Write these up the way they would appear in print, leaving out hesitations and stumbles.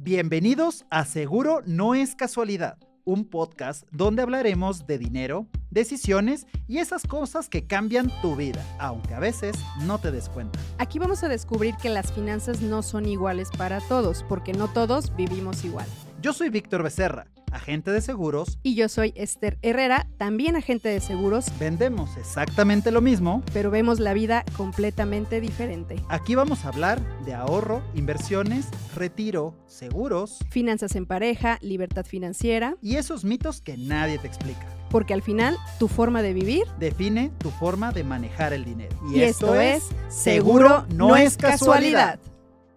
Bienvenidos a Seguro No es Casualidad, un podcast donde hablaremos de dinero, decisiones y esas cosas que cambian tu vida, aunque a veces no te des cuenta. Aquí vamos a descubrir que las finanzas no son iguales para todos, porque no todos vivimos igual. Yo soy Víctor Becerra, agente de seguros. Y yo soy Esther Herrera, también agente de seguros. Vendemos exactamente lo mismo, pero vemos la vida completamente diferente. Aquí vamos a hablar de ahorro, inversiones, retiro, seguros, finanzas en pareja, libertad financiera y esos mitos que nadie te explica. Porque al final, tu forma de vivir define tu forma de manejar el dinero. Y esto es Seguro No es Casualidad.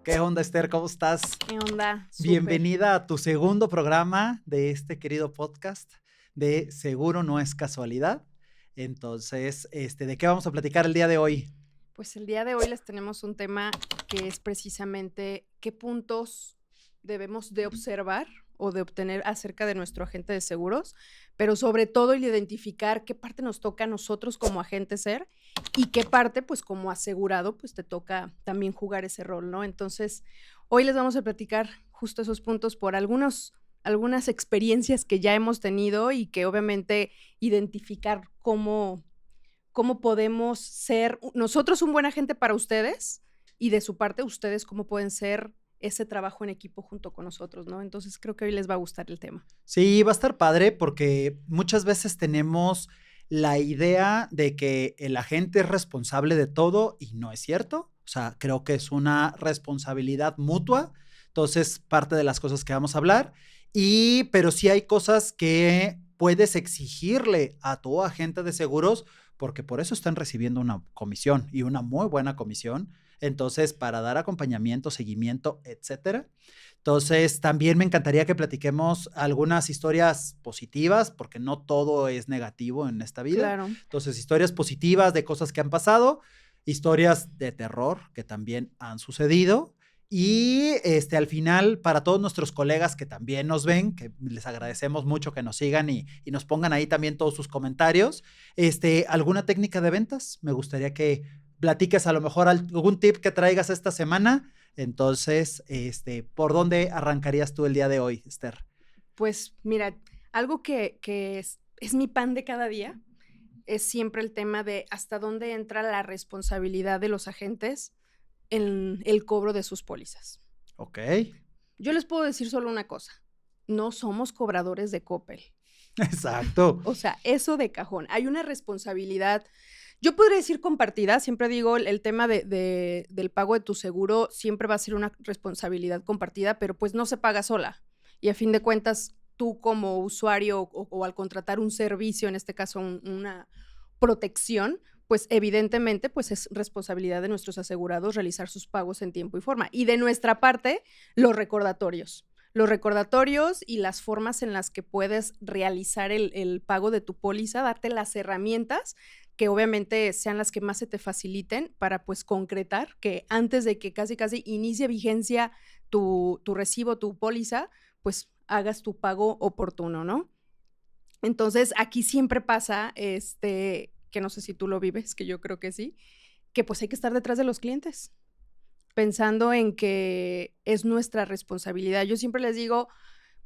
¿Qué onda, Esther? ¿Cómo estás? ¿Qué onda? Súper. Bienvenida a tu segundo programa de este querido podcast de Seguro No es Casualidad. Entonces, ¿de qué vamos a platicar el día de hoy? Pues el día de hoy les tenemos un tema que es precisamente qué puntos debemos de observar o de obtener acerca de nuestro agente de seguros, pero sobre todo el identificar qué parte nos toca a nosotros como agente ser y qué parte, pues como asegurado, pues te toca también jugar ese rol, ¿no? Entonces, hoy les vamos a platicar justo esos puntos por algunas experiencias que ya hemos tenido y que obviamente identificar cómo podemos ser nosotros un buen agente para ustedes y de su parte ustedes cómo pueden ser ese trabajo en equipo junto con nosotros, ¿no? Entonces creo que hoy les va a gustar el tema. Sí, va a estar padre porque muchas veces tenemos la idea de que el agente es responsable de todo y no es cierto. O sea, creo que es una responsabilidad mutua. Entonces, parte de las cosas que vamos a hablar. Pero sí hay cosas que puedes exigirle a tu agente de seguros porque por eso están recibiendo una comisión y una muy buena comisión. Entonces, para dar acompañamiento, seguimiento, etcétera. Entonces, también me encantaría que platiquemos algunas historias positivas, porque no todo es negativo en esta vida. Claro. Entonces, historias positivas de cosas que han pasado, historias de terror que también han sucedido. Y al final, para todos nuestros colegas que también nos ven, que les agradecemos mucho que nos sigan y nos pongan ahí también todos sus comentarios, ¿alguna técnica de ventas? Me gustaría que platiques a lo mejor algún tip que traigas esta semana. Entonces, ¿por dónde arrancarías tú el día de hoy, Esther? Pues mira, algo que es mi pan de cada día es siempre el tema de hasta dónde entra la responsabilidad de los agentes en el cobro de sus pólizas. Ok. Yo les puedo decir solo una cosa, no somos cobradores de Coppel. Exacto. O sea, eso de cajón. Hay una responsabilidad, yo podría decir compartida, siempre digo el tema del pago de tu seguro siempre va a ser una responsabilidad compartida, pero pues no se paga sola. Y a fin de cuentas, tú como usuario o al contratar un servicio, en este caso una protección, pues evidentemente pues es responsabilidad de nuestros asegurados realizar sus pagos en tiempo y forma. Y de nuestra parte, los recordatorios y las formas en las que puedes realizar el pago de tu póliza, darte las herramientas que obviamente sean las que más se te faciliten para pues concretar que antes de que casi inicie vigencia tu recibo, tu póliza, pues hagas tu pago oportuno, ¿no? Entonces aquí siempre pasa, que no sé si tú lo vives, que yo creo que sí, que pues hay que estar detrás de los clientes, pensando en que es nuestra responsabilidad. Yo siempre les digo,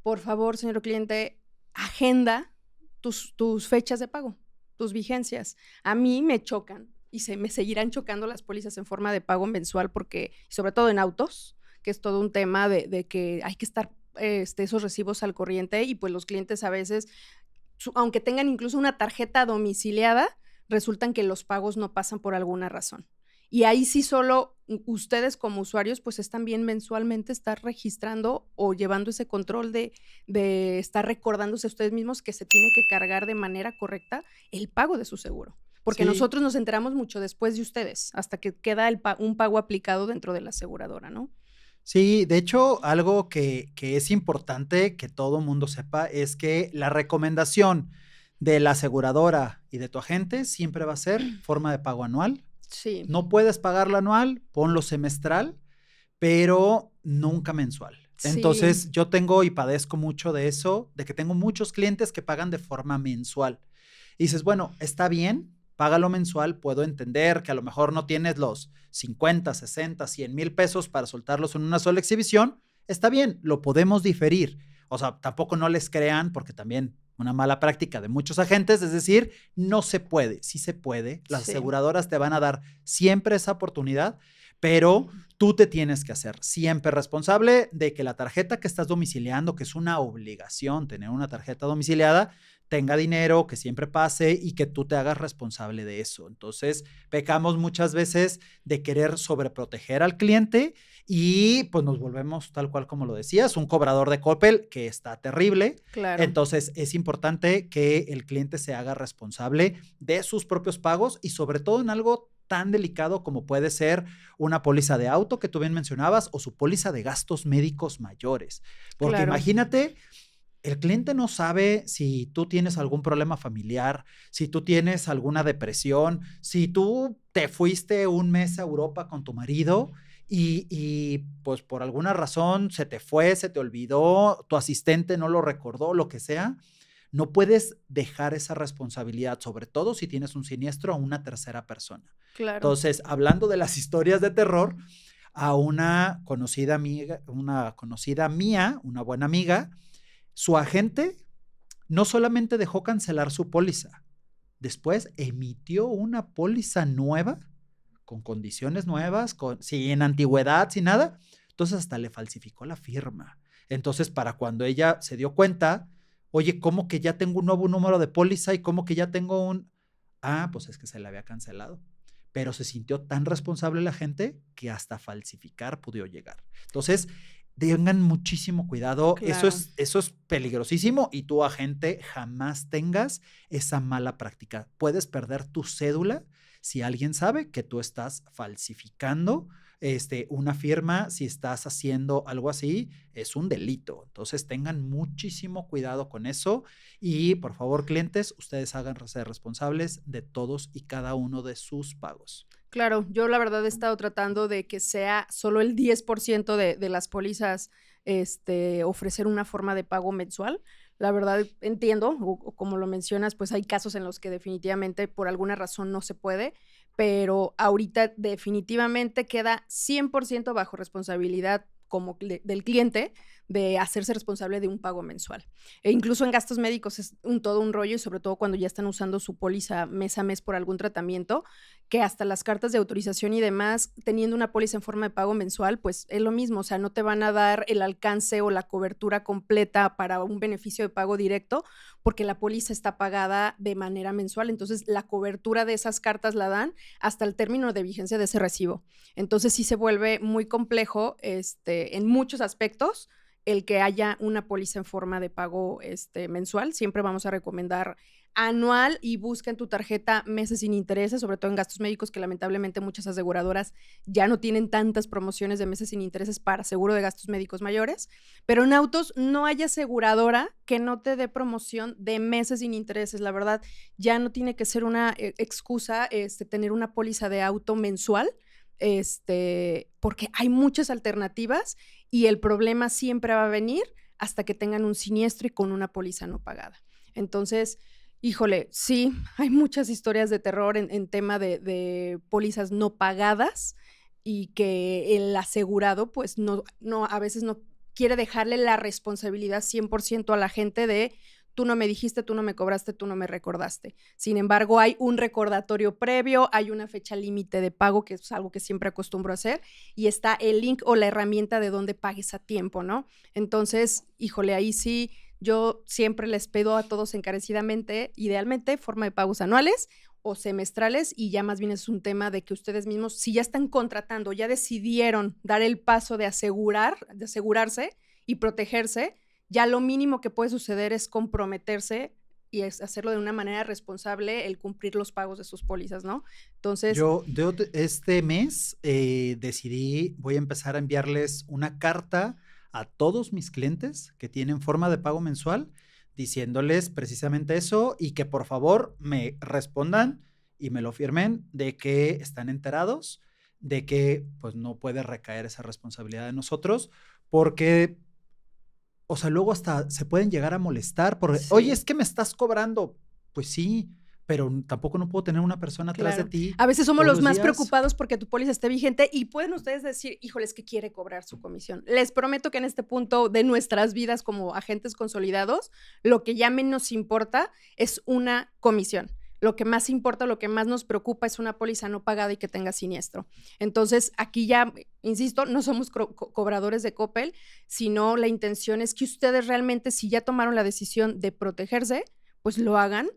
por favor, señor cliente, agenda tus fechas de pago, tus vigencias. A mí me chocan y me seguirán chocando las pólizas en forma de pago mensual porque, sobre todo en autos, que es todo un tema de que hay que estar esos recibos al corriente y pues los clientes a veces, aunque tengan incluso una tarjeta domiciliada, resultan que los pagos no pasan por alguna razón. Y ahí sí solo ustedes como usuarios pues es también mensualmente estar registrando o llevando ese control de estar recordándose a ustedes mismos que se tiene que cargar de manera correcta el pago de su seguro. Porque sí, nosotros nos enteramos mucho después de ustedes, hasta que queda un pago aplicado dentro de la aseguradora, ¿no? Sí, de hecho, algo que es importante que todo mundo sepa es que la recomendación de la aseguradora y de tu agente siempre va a ser forma de pago anual. Sí. No puedes pagarlo anual, ponlo semestral, pero nunca mensual. Sí. Entonces, yo tengo y padezco mucho de eso, de que tengo muchos clientes que pagan de forma mensual. Y dices, bueno, está bien, págalo mensual, puedo entender que a lo mejor no tienes los 50, 60, 100 mil pesos para soltarlos en una sola exhibición, está bien, lo podemos diferir. O sea, tampoco no les crean, porque también una mala práctica de muchos agentes es decir, no se puede, sí se puede. Las Sí. aseguradoras te van a dar siempre esa oportunidad, pero tú te tienes que hacer siempre responsable de que la tarjeta que estás domiciliando, que es una obligación tener una tarjeta domiciliada, tenga dinero, que siempre pase y que tú te hagas responsable de eso. Entonces, pecamos muchas veces de querer sobreproteger al cliente y pues nos volvemos tal cual como lo decías, un cobrador de Coppel que está terrible. Claro. Entonces, es importante que el cliente se haga responsable de sus propios pagos y sobre todo en algo tan delicado como puede ser una póliza de auto que tú bien mencionabas o su póliza de gastos médicos mayores. Porque Claro. imagínate, el cliente no sabe si tú tienes algún problema familiar, si tú tienes alguna depresión, si tú te fuiste un mes a Europa con tu marido pues por alguna razón se te fue, se te olvidó, tu asistente no lo recordó, lo que sea. No puedes dejar esa responsabilidad, sobre todo si tienes un siniestro, a una tercera persona. Claro. Entonces, hablando de las historias de terror, a una conocida amiga, una conocida mía, una buena amiga, su agente no solamente dejó cancelar su póliza, después emitió una póliza nueva, con condiciones nuevas, sin antigüedad, sin nada. Entonces hasta le falsificó la firma. Entonces, para cuando ella se dio cuenta, oye, ¿cómo que ya tengo un nuevo número de póliza y cómo que ya tengo un... Ah, pues es que se le había cancelado. Pero se sintió tan responsable la gente que hasta falsificar pudo llegar. Entonces, tengan muchísimo cuidado, Claro. eso es peligrosísimo y tú, agente, jamás tengas esa mala práctica. Puedes perder tu cédula si alguien sabe que tú estás falsificando una firma, si estás haciendo algo así, es un delito. Entonces tengan muchísimo cuidado con eso y por favor, clientes, ustedes háganse responsables de todos y cada uno de sus pagos. Claro, yo la verdad he estado tratando de que sea solo el 10% de las pólizas, ofrecer una forma de pago mensual. La verdad entiendo, o como lo mencionas, pues hay casos en los que definitivamente por alguna razón no se puede, pero ahorita definitivamente queda 100% bajo responsabilidad del cliente de hacerse responsable de un pago mensual. E incluso en gastos médicos es todo un rollo y sobre todo cuando ya están usando su póliza mes a mes por algún tratamiento, que hasta las cartas de autorización y demás, teniendo una póliza en forma de pago mensual, pues es lo mismo, o sea, no te van a dar el alcance o la cobertura completa para un beneficio de pago directo, porque la póliza está pagada de manera mensual, entonces la cobertura de esas cartas la dan hasta el término de vigencia de ese recibo. Entonces sí se vuelve muy complejo en muchos aspectos el que haya una póliza en forma de pago mensual. Siempre vamos a recomendar anual y busca en tu tarjeta meses sin intereses, sobre todo en gastos médicos, que lamentablemente muchas aseguradoras ya no tienen tantas promociones de meses sin intereses para seguro de gastos médicos mayores, pero en autos no hay aseguradora que no te dé promoción de meses sin intereses. La verdad, ya no tiene que ser una excusa tener una póliza de auto mensual, porque hay muchas alternativas y el problema siempre va a venir hasta que tengan un siniestro y con una póliza no pagada. Entonces, híjole, sí, hay muchas historias de terror en tema de pólizas no pagadas y que el asegurado, pues, a veces no quiere dejarle la responsabilidad 100% a la gente de tú no me dijiste, tú no me cobraste, tú no me recordaste. Sin embargo, hay un recordatorio previo, hay una fecha límite de pago, que es algo que siempre acostumbro a hacer, y está el link o la herramienta de donde pagues a tiempo, ¿no? Entonces, híjole, ahí sí, yo siempre les pido a todos encarecidamente, idealmente, forma de pagos anuales o semestrales, y ya más bien es un tema de que ustedes mismos, si ya están contratando, ya decidieron dar el paso de asegurarse y protegerse, ya lo mínimo que puede suceder es comprometerse y es hacerlo de una manera responsable, el cumplir los pagos de sus pólizas, ¿no? Entonces, Yo este mes decidí, voy a empezar a enviarles una carta a todos mis clientes que tienen forma de pago mensual, diciéndoles precisamente eso y que por favor me respondan y me lo firmen de que están enterados, de que pues no puede recaer esa responsabilidad de nosotros, porque o sea, luego hasta se pueden llegar a molestar porque, oye, sí, es que me estás cobrando. Pues sí, pero tampoco no puedo tener una persona atrás de Claro. ti A veces somos todos los los más días. preocupados porque tu póliza esté vigente y pueden ustedes decir, híjole, es que quiere cobrar su comisión. Les prometo que en este punto de nuestras vidas como agentes consolidados, lo que ya menos importa es una comisión. Lo que más importa, lo que más nos preocupa es una póliza no pagada y que tenga siniestro. Entonces, aquí ya, insisto, no somos cobradores de Coppel, sino la intención es que ustedes realmente, si ya tomaron la decisión de protegerse, pues lo hagan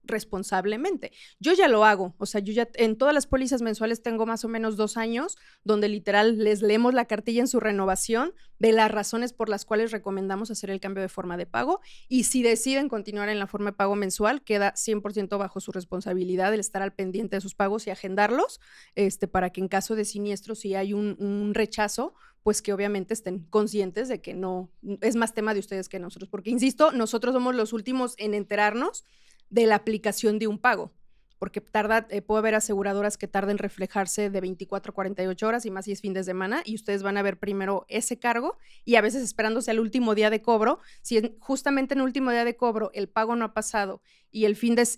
responsablemente. Yo ya lo hago, o sea, yo ya en todas las pólizas mensuales tengo más o menos 2 años, donde literal les leemos la cartilla en su renovación de las razones por las cuales recomendamos hacer el cambio de forma de pago, y si deciden continuar en la forma de pago mensual, queda 100% bajo su responsabilidad el estar al pendiente de sus pagos y agendarlos, para que en caso de siniestro, si hay un rechazo, pues que obviamente estén conscientes de que no, es más tema de ustedes que nosotros, porque insisto, nosotros somos los últimos en enterarnos de la aplicación de un pago, porque puede haber aseguradoras que tarden en reflejarse de 24 a 48 horas y más si es fin de semana, y ustedes van a ver primero ese cargo y a veces esperándose al último día de cobro. Si justamente en el último día de cobro el pago no ha pasado y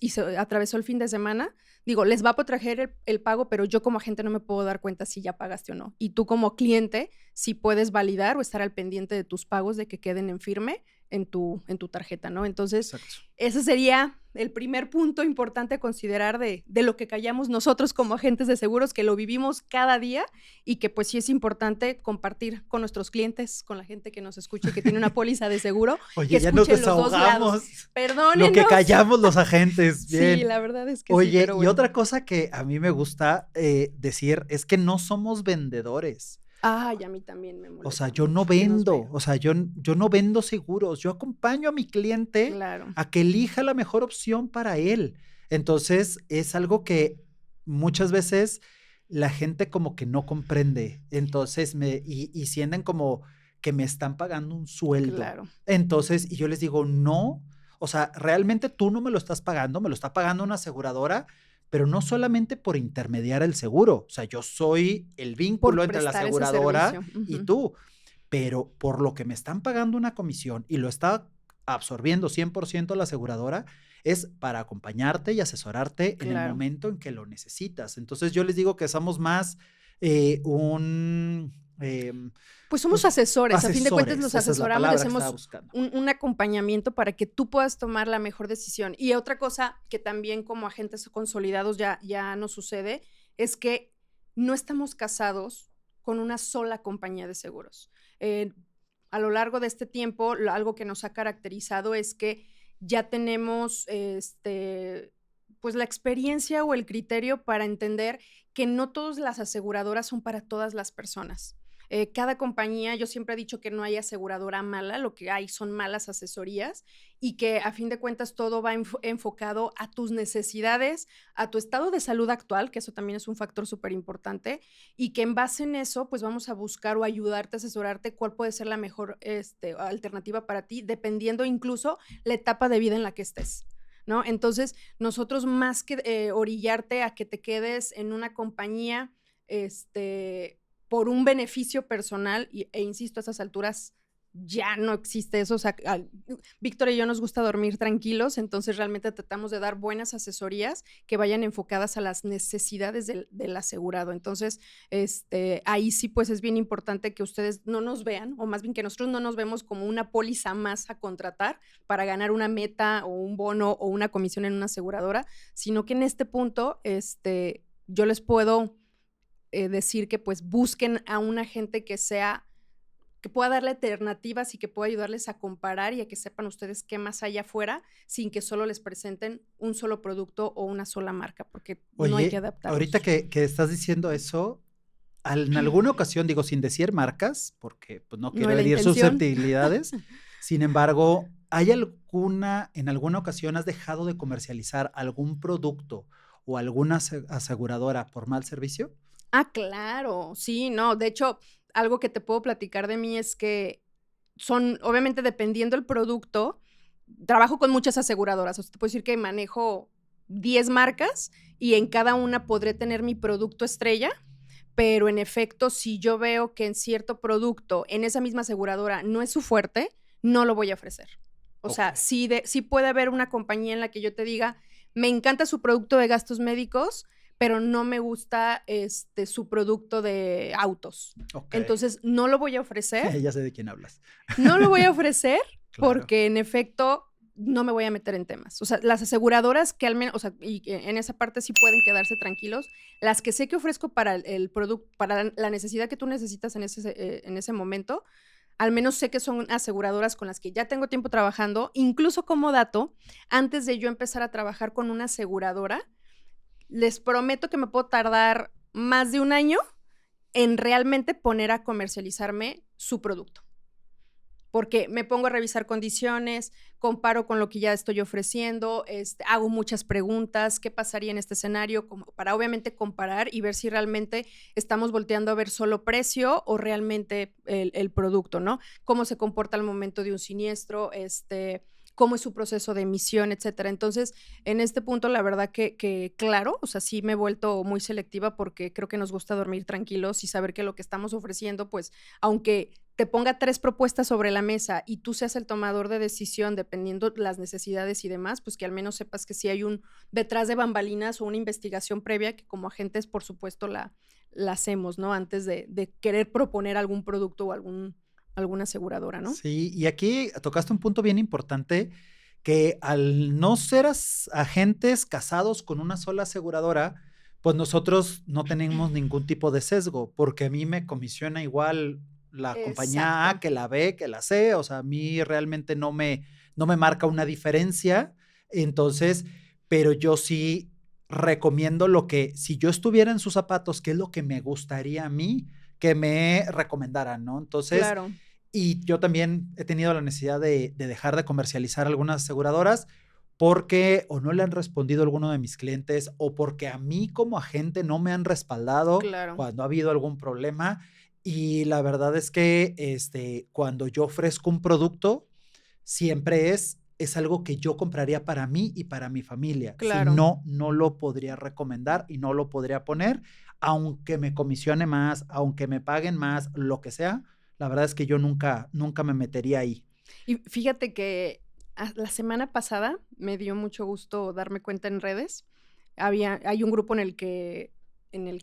se atravesó el fin de semana, digo, les va a proteger el pago, pero yo como agente no me puedo dar cuenta si ya pagaste o no. Y tú como cliente sí puedes validar o estar al pendiente de tus pagos, de que queden en firme en tu tarjeta, ¿no? Entonces, Exacto. ese sería el primer punto importante a considerar de lo que callamos nosotros como agentes de seguros, que lo vivimos cada día y que pues sí es importante compartir con nuestros clientes, con la gente que nos escuche y que tiene una póliza de seguro, Oye, que ya nos escuchen los dos lados. desahogamos. Perdónenos. Lo que callamos los agentes. Bien. Sí, la verdad es que sí, Oye, pero y bueno. otra cosa que a mí me gusta decir es que no somos vendedores. Ay, a mí también me molesta. O sea, yo no mucho que nos vendo, vean. o sea, yo no vendo seguros, yo acompaño a mi cliente Claro. a que elija la mejor opción para él. Entonces, es algo que muchas veces la gente como que no comprende. Entonces, y sienten como que me están pagando un sueldo. Claro. Entonces, y yo les digo, no, o sea, realmente tú no me lo estás pagando, me lo está pagando una aseguradora, pero no solamente por intermediar el seguro. O sea, yo soy el vínculo Por entre la prestar ese aseguradora servicio. y Ujú. tú, pero por lo que me están pagando una comisión y lo está absorbiendo 100% la aseguradora, es para acompañarte y asesorarte en el Claro. momento en que lo necesitas. Entonces yo les digo que somos más Pues somos pues, asesores, a fin de cuentas los esa es la asesoramos, palabra les que estaba hacemos buscando. un acompañamiento para que tú puedas tomar la mejor decisión. Y otra cosa que también como agentes consolidados ya nos sucede es que no estamos casados con una sola compañía de seguros. A lo largo de este tiempo, algo que nos ha caracterizado es que ya tenemos pues la experiencia o el criterio para entender que no todas las aseguradoras son para todas las personas. Cada compañía, yo siempre he dicho que no hay aseguradora mala, lo que hay son malas asesorías y que a fin de cuentas todo va enfocado a tus necesidades, a tu estado de salud actual, que eso también es un factor súper importante, y que en base en eso pues vamos a buscar o ayudarte, asesorarte cuál puede ser la mejor alternativa para ti, dependiendo incluso la etapa de vida en la que estés, ¿no? Entonces, nosotros más que orillarte a que te quedes en una compañía, por un beneficio personal, e insisto, a esas alturas ya no existe eso. O sea, Víctor y yo nos gusta dormir tranquilos, entonces realmente tratamos de dar buenas asesorías que vayan enfocadas a las necesidades del asegurado. Entonces, ahí sí, pues es bien importante que ustedes no nos vean, o más bien que nosotros no nos vemos como una póliza más a contratar para ganar una meta o un bono o una comisión en una aseguradora, sino que en este punto, yo les puedo decir que pues busquen a una gente que pueda darle alternativas y que pueda ayudarles a comparar y a que sepan ustedes qué más hay afuera sin que solo les presenten un solo producto o una sola marca, porque no hay que Oye, adaptarlos. ahorita que estás diciendo eso, en alguna ocasión, digo, sin decir marcas, porque pues no quiero es la herir intención. susceptibilidades, sin embargo, en alguna ocasión has dejado de comercializar algún producto o alguna aseguradora por mal servicio? Ah, claro, sí, no, de hecho, algo que te puedo platicar de mí es que obviamente dependiendo el producto, trabajo con muchas aseguradoras, o sea, te puedo decir que manejo 10 marcas y en cada una podré tener mi producto estrella, pero en efecto, si yo veo que en cierto producto, en esa misma aseguradora, no es su fuerte, no lo voy a ofrecer. O sea, Ok. sí puede haber una compañía en la que yo te diga, me encanta su producto de gastos médicos, pero no me gusta su producto de autos. Ok. Entonces, no lo voy a ofrecer. Ya sé de quién hablas. No lo voy a ofrecer Claro. porque, en efecto, no me voy a meter en temas. O sea, las aseguradoras que al menos, o sea, y en esa parte sí pueden quedarse tranquilos. Las que sé que ofrezco para el producto, para la necesidad que tú necesitas en ese momento, al menos sé que son aseguradoras con las que ya tengo tiempo trabajando. Incluso como dato, antes de yo empezar a trabajar con una aseguradora, les prometo que me puedo tardar más de un año en realmente poner a comercializarme su producto. Porque me pongo a revisar condiciones, comparo con lo que ya estoy ofreciendo, hago muchas preguntas, ¿qué pasaría en este escenario? Como para obviamente comparar y ver si realmente estamos volteando a ver solo precio o realmente el producto, ¿no? Cómo se comporta al momento de un siniestro, cómo es su proceso de emisión, etcétera. Entonces, en este punto, la verdad que claro, o sea, sí me he vuelto muy selectiva porque creo que nos gusta dormir tranquilos y saber que lo que estamos ofreciendo, pues, aunque te ponga 3 propuestas sobre la mesa y tú seas el tomador de decisión dependiendo las necesidades y demás, pues que al menos sepas que sí hay un detrás de bambalinas o una investigación previa que como agentes, por supuesto, la hacemos, ¿no? Antes de querer proponer algún producto o alguna aseguradora, ¿no? Sí, y aquí tocaste un punto bien importante, que al no ser agentes casados con una sola aseguradora, pues nosotros no tenemos ningún tipo de sesgo, porque a mí me comisiona igual la compañía A Exacto. que la B, que la C, o sea, a mí realmente no me marca una diferencia, entonces, pero yo sí recomiendo lo que, si yo estuviera en sus zapatos, ¿qué es lo que me gustaría a mí que me recomendaran, no? Entonces, Claro. y yo también he tenido la necesidad de dejar de comercializar algunas aseguradoras porque o no le han respondido a alguno de mis clientes o porque a mí como agente no me han respaldado Claro. cuando ha habido algún problema. Y la verdad es que cuando yo ofrezco un producto, siempre es algo que yo compraría para mí y para mi familia. Si Claro. no, no lo podría recomendar y no lo podría poner, aunque me comisione más, aunque me paguen más, lo que sea. La verdad es que yo nunca me metería ahí. Y fíjate que la semana pasada me dio mucho gusto darme cuenta en redes. Hay un grupo en el que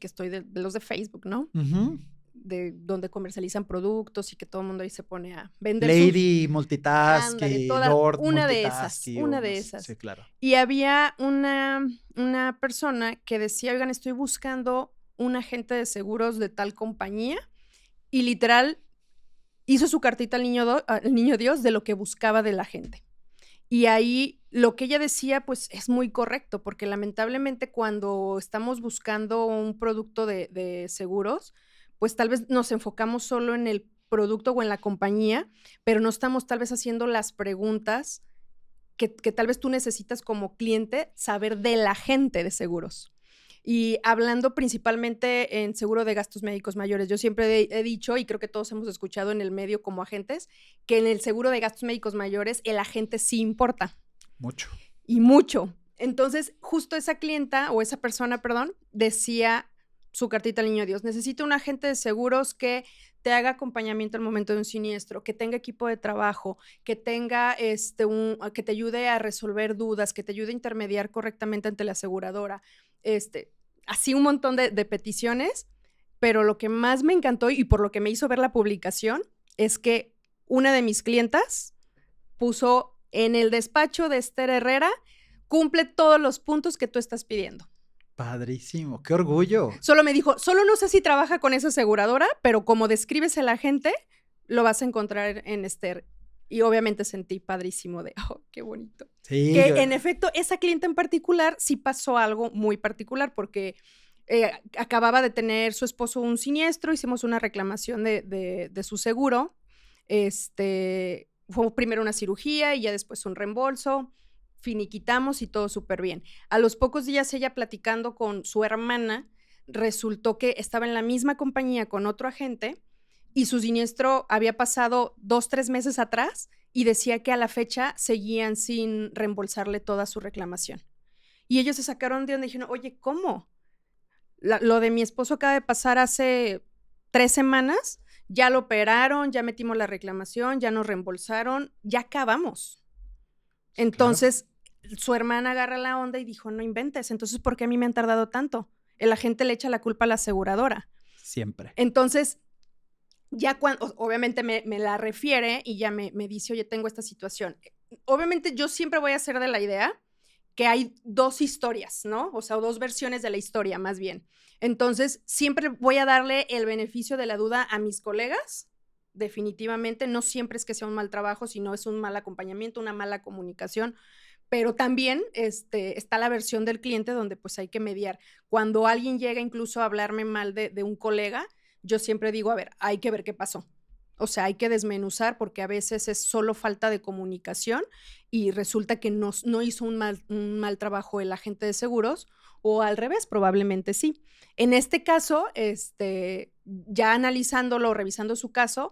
estoy de los de Facebook, ¿no? Ujú. De donde comercializan productos y que todo el mundo ahí se pone a vender sus. Lady Ándale, multitasking, Lord una de esas, multitasking, o una no de sé. Sí, esas. claro. Y había una persona que decía, oigan, estoy buscando un agente de seguros de tal compañía, y literal hizo su cartita al niño Dios de lo que buscaba de la gente. Y ahí lo que ella decía, pues es muy correcto, porque lamentablemente cuando estamos buscando un producto de seguros, pues tal vez nos enfocamos solo en el producto o en la compañía, pero no estamos tal vez haciendo las preguntas que tal vez tú necesitas como cliente saber de la gente de seguros. Y hablando principalmente en seguro de gastos médicos mayores, yo siempre he dicho, y creo que todos hemos escuchado en el medio como agentes, que en el seguro de gastos médicos mayores el agente sí importa, Mucho. y mucho. Entonces, justo esa clienta, o esa persona, perdón, decía su cartita al niño Dios, necesito un agente de seguros que te haga acompañamiento al momento de un siniestro, que tenga equipo de trabajo, que tenga que te ayude a resolver dudas, que te ayude a intermediar correctamente ante la aseguradora, así un montón de peticiones, pero lo que más me encantó y por lo que me hizo ver la publicación es que una de mis clientas puso en el despacho de Esther Herrera, cumple todos los puntos que tú estás pidiendo. Padrísimo, qué orgullo. Solo me dijo, solo no sé si trabaja con esa aseguradora, pero como describes el agente, lo vas a encontrar en Esther. Y obviamente sentí padrísimo de, oh, qué bonito. Sí, Que en efecto, esa cliente en particular sí pasó algo muy particular porque acababa de tener su esposo un siniestro, hicimos una reclamación de su seguro, fue primero una cirugía y ya después un reembolso, finiquitamos y todo súper bien. A los pocos días ella platicando con su hermana, resultó que estaba en la misma compañía con otro agente y su siniestro había pasado 2, 3 meses atrás y decía que a la fecha seguían sin reembolsarle toda su reclamación. Y ellos se sacaron de donde dijeron, oye, ¿cómo? Lo de mi esposo acaba de pasar hace 3 semanas, ya lo operaron, ya metimos la reclamación, ya nos reembolsaron, ya acabamos. claro. Entonces, su hermana agarra la onda y dijo, no inventes, entonces, ¿por qué a mí me han tardado tanto? El agente le echa la culpa a la aseguradora. Siempre. Entonces, ya cuando, obviamente me la refiere y ya me dice, oye, tengo esta situación. Obviamente yo siempre voy a ser de la idea que hay dos historias, ¿no? O sea, dos versiones de la historia, más bien. Entonces, siempre voy a darle el beneficio de la duda a mis colegas. Definitivamente, no siempre es que sea un mal trabajo, sino es un mal acompañamiento, una mala comunicación. Pero también está la versión del cliente donde pues hay que mediar. Cuando alguien llega incluso a hablarme mal de un colega, yo siempre digo, a ver, hay que ver qué pasó. O sea, hay que desmenuzar porque a veces es solo falta de comunicación y resulta que no hizo un mal trabajo el agente de seguros o al revés, probablemente sí. En este caso, ya analizándolo, revisando su caso,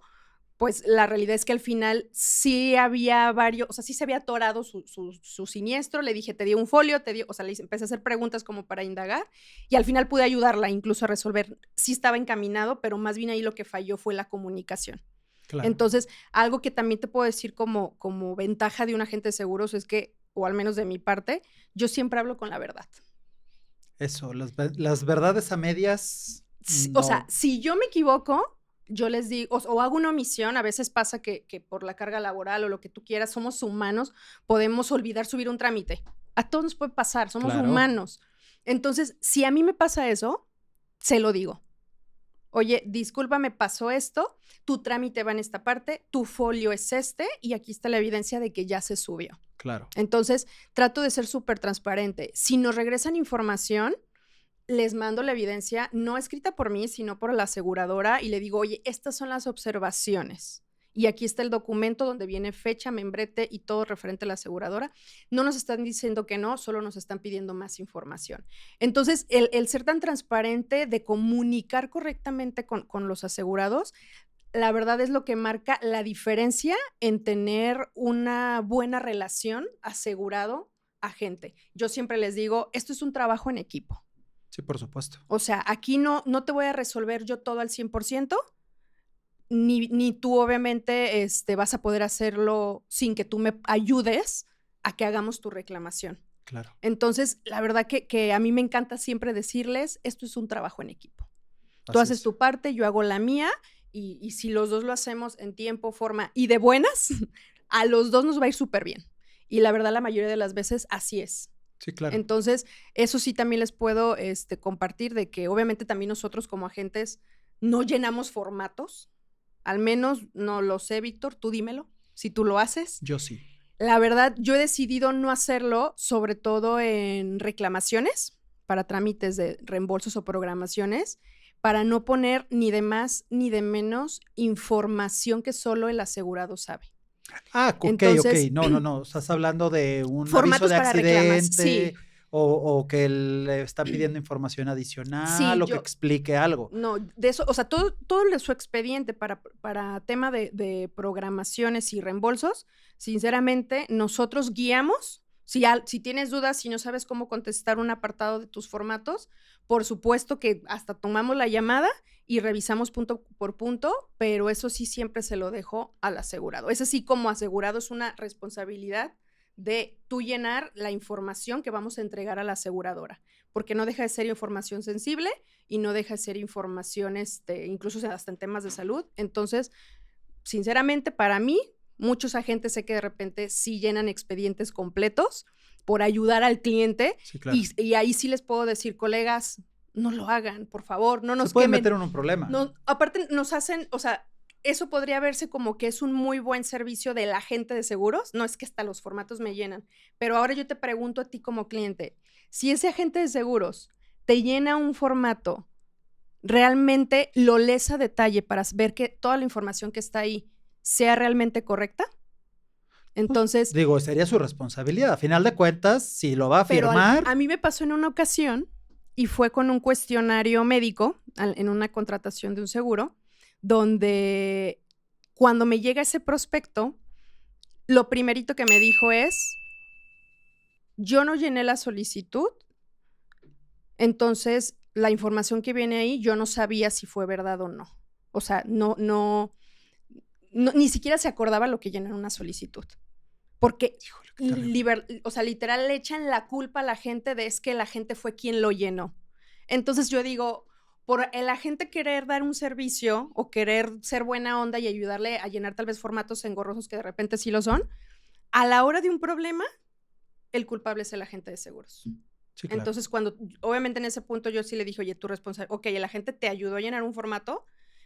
pues la realidad es que al final sí había varios, o sea, sí se había atorado su siniestro. Le dije, te di un folio, o sea, le empecé a hacer preguntas como para indagar y al final pude ayudarla incluso a resolver. Sí estaba encaminado, pero más bien ahí lo que falló fue la comunicación. Claro. Entonces, algo que también te puedo decir como ventaja de un agente de seguros es que, o al menos de mi parte, yo siempre hablo con la verdad. Eso, las verdades a medias, O sea, no. si yo me equivoco, yo les digo, o hago una omisión, a veces pasa que por la carga laboral o lo que tú quieras, somos humanos, podemos olvidar subir un trámite. A todos nos puede pasar, somos Claro. humanos. Entonces, si a mí me pasa eso, se lo digo. Oye, disculpa, me pasó esto, tu trámite va en esta parte, tu folio es y aquí está la evidencia de que ya se subió. Claro. Entonces, trato de ser súper transparente. Si nos regresan información, les mando la evidencia, no escrita por mí, sino por la aseguradora, y le digo, oye, estas son las observaciones. Y aquí está el documento donde viene fecha, membrete y todo referente a la aseguradora. No nos están diciendo que no, solo nos están pidiendo más información. Entonces, el ser tan transparente, de comunicar correctamente con los asegurados, la verdad es lo que marca la diferencia en tener una buena relación asegurado-agente. Yo siempre les digo, esto es un trabajo en equipo. Sí, por supuesto. O sea, aquí no te voy a resolver yo todo al 100%, ni tú obviamente vas a poder hacerlo sin que tú me ayudes a que hagamos tu reclamación. Claro. Entonces, la verdad que a mí me encanta siempre decirles, esto es un trabajo en equipo. Tú Así haces es. tu parte, yo hago la mía, y si los dos lo hacemos en tiempo, forma y de buenas, a los dos nos va a ir súper bien. Y la verdad, la mayoría de las veces así es. Sí, claro. Entonces, eso sí también les puedo compartir de que obviamente también nosotros como agentes no llenamos formatos. Al menos no lo sé, Víctor, tú dímelo, si tú lo haces. Yo sí. La verdad, yo he decidido no hacerlo, sobre todo en reclamaciones, para trámites de reembolsos o programaciones, para no poner ni de más ni de menos información que solo el asegurado sabe. Ah, ok, Entonces, ok. No. Estás hablando de un aviso formatos de para reclamas, accidente sí. o que le están pidiendo información adicional Sí, o que explique algo. no, de eso, o sea, todo su expediente para tema de programaciones y reembolsos, sinceramente, nosotros guiamos. Si tienes dudas, si no sabes cómo contestar un apartado de tus formatos, por supuesto que hasta tomamos la llamada y revisamos punto por punto, pero eso sí siempre se lo dejo al asegurado. Ese sí, como asegurado, es una responsabilidad de tú llenar la información que vamos a entregar a la aseguradora, porque no deja de ser información sensible y no deja de ser información, incluso hasta en temas de salud. Entonces, sinceramente, para mí, muchos agentes sé que de repente sí llenan expedientes completos por ayudar al cliente. Sí, claro. Y ahí sí les puedo decir, colegas, no lo hagan, por favor, no nos Se pueden quemen. meter en un problema. No, aparte, nos hacen, o sea, eso podría verse como que es un muy buen servicio del agente de seguros. No es que hasta los formatos me llenan. Pero ahora yo te pregunto a ti como cliente, si ese agente de seguros te llena un formato, ¿realmente lo lees a detalle para ver que toda la información que está ahí sea realmente correcta? Entonces, Digo, sería su responsabilidad. A final de cuentas, si lo va a pero firmar. a mí me pasó en una ocasión y fue con un cuestionario médico en una contratación de un seguro, donde cuando me llega ese prospecto, lo primerito que me dijo es, yo no llené la solicitud, entonces la información que viene ahí yo no sabía si fue verdad o no. O sea, no, ni siquiera se acordaba lo que llenar una solicitud. porque, Híjole, qué terrible. o sea, literal le echan la culpa a la gente de es que la gente fue quien lo llenó. Entonces yo digo, por el agente querer dar un servicio o querer ser buena onda y ayudarle a llenar tal vez formatos engorrosos que de repente sí lo son, a la hora de un problema, el culpable es el agente de seguros. Sí, claro. Entonces, cuando, obviamente en ese punto yo sí le dije, oye, tu responsabilidad, ok, el agente te ayudó a llenar un formato,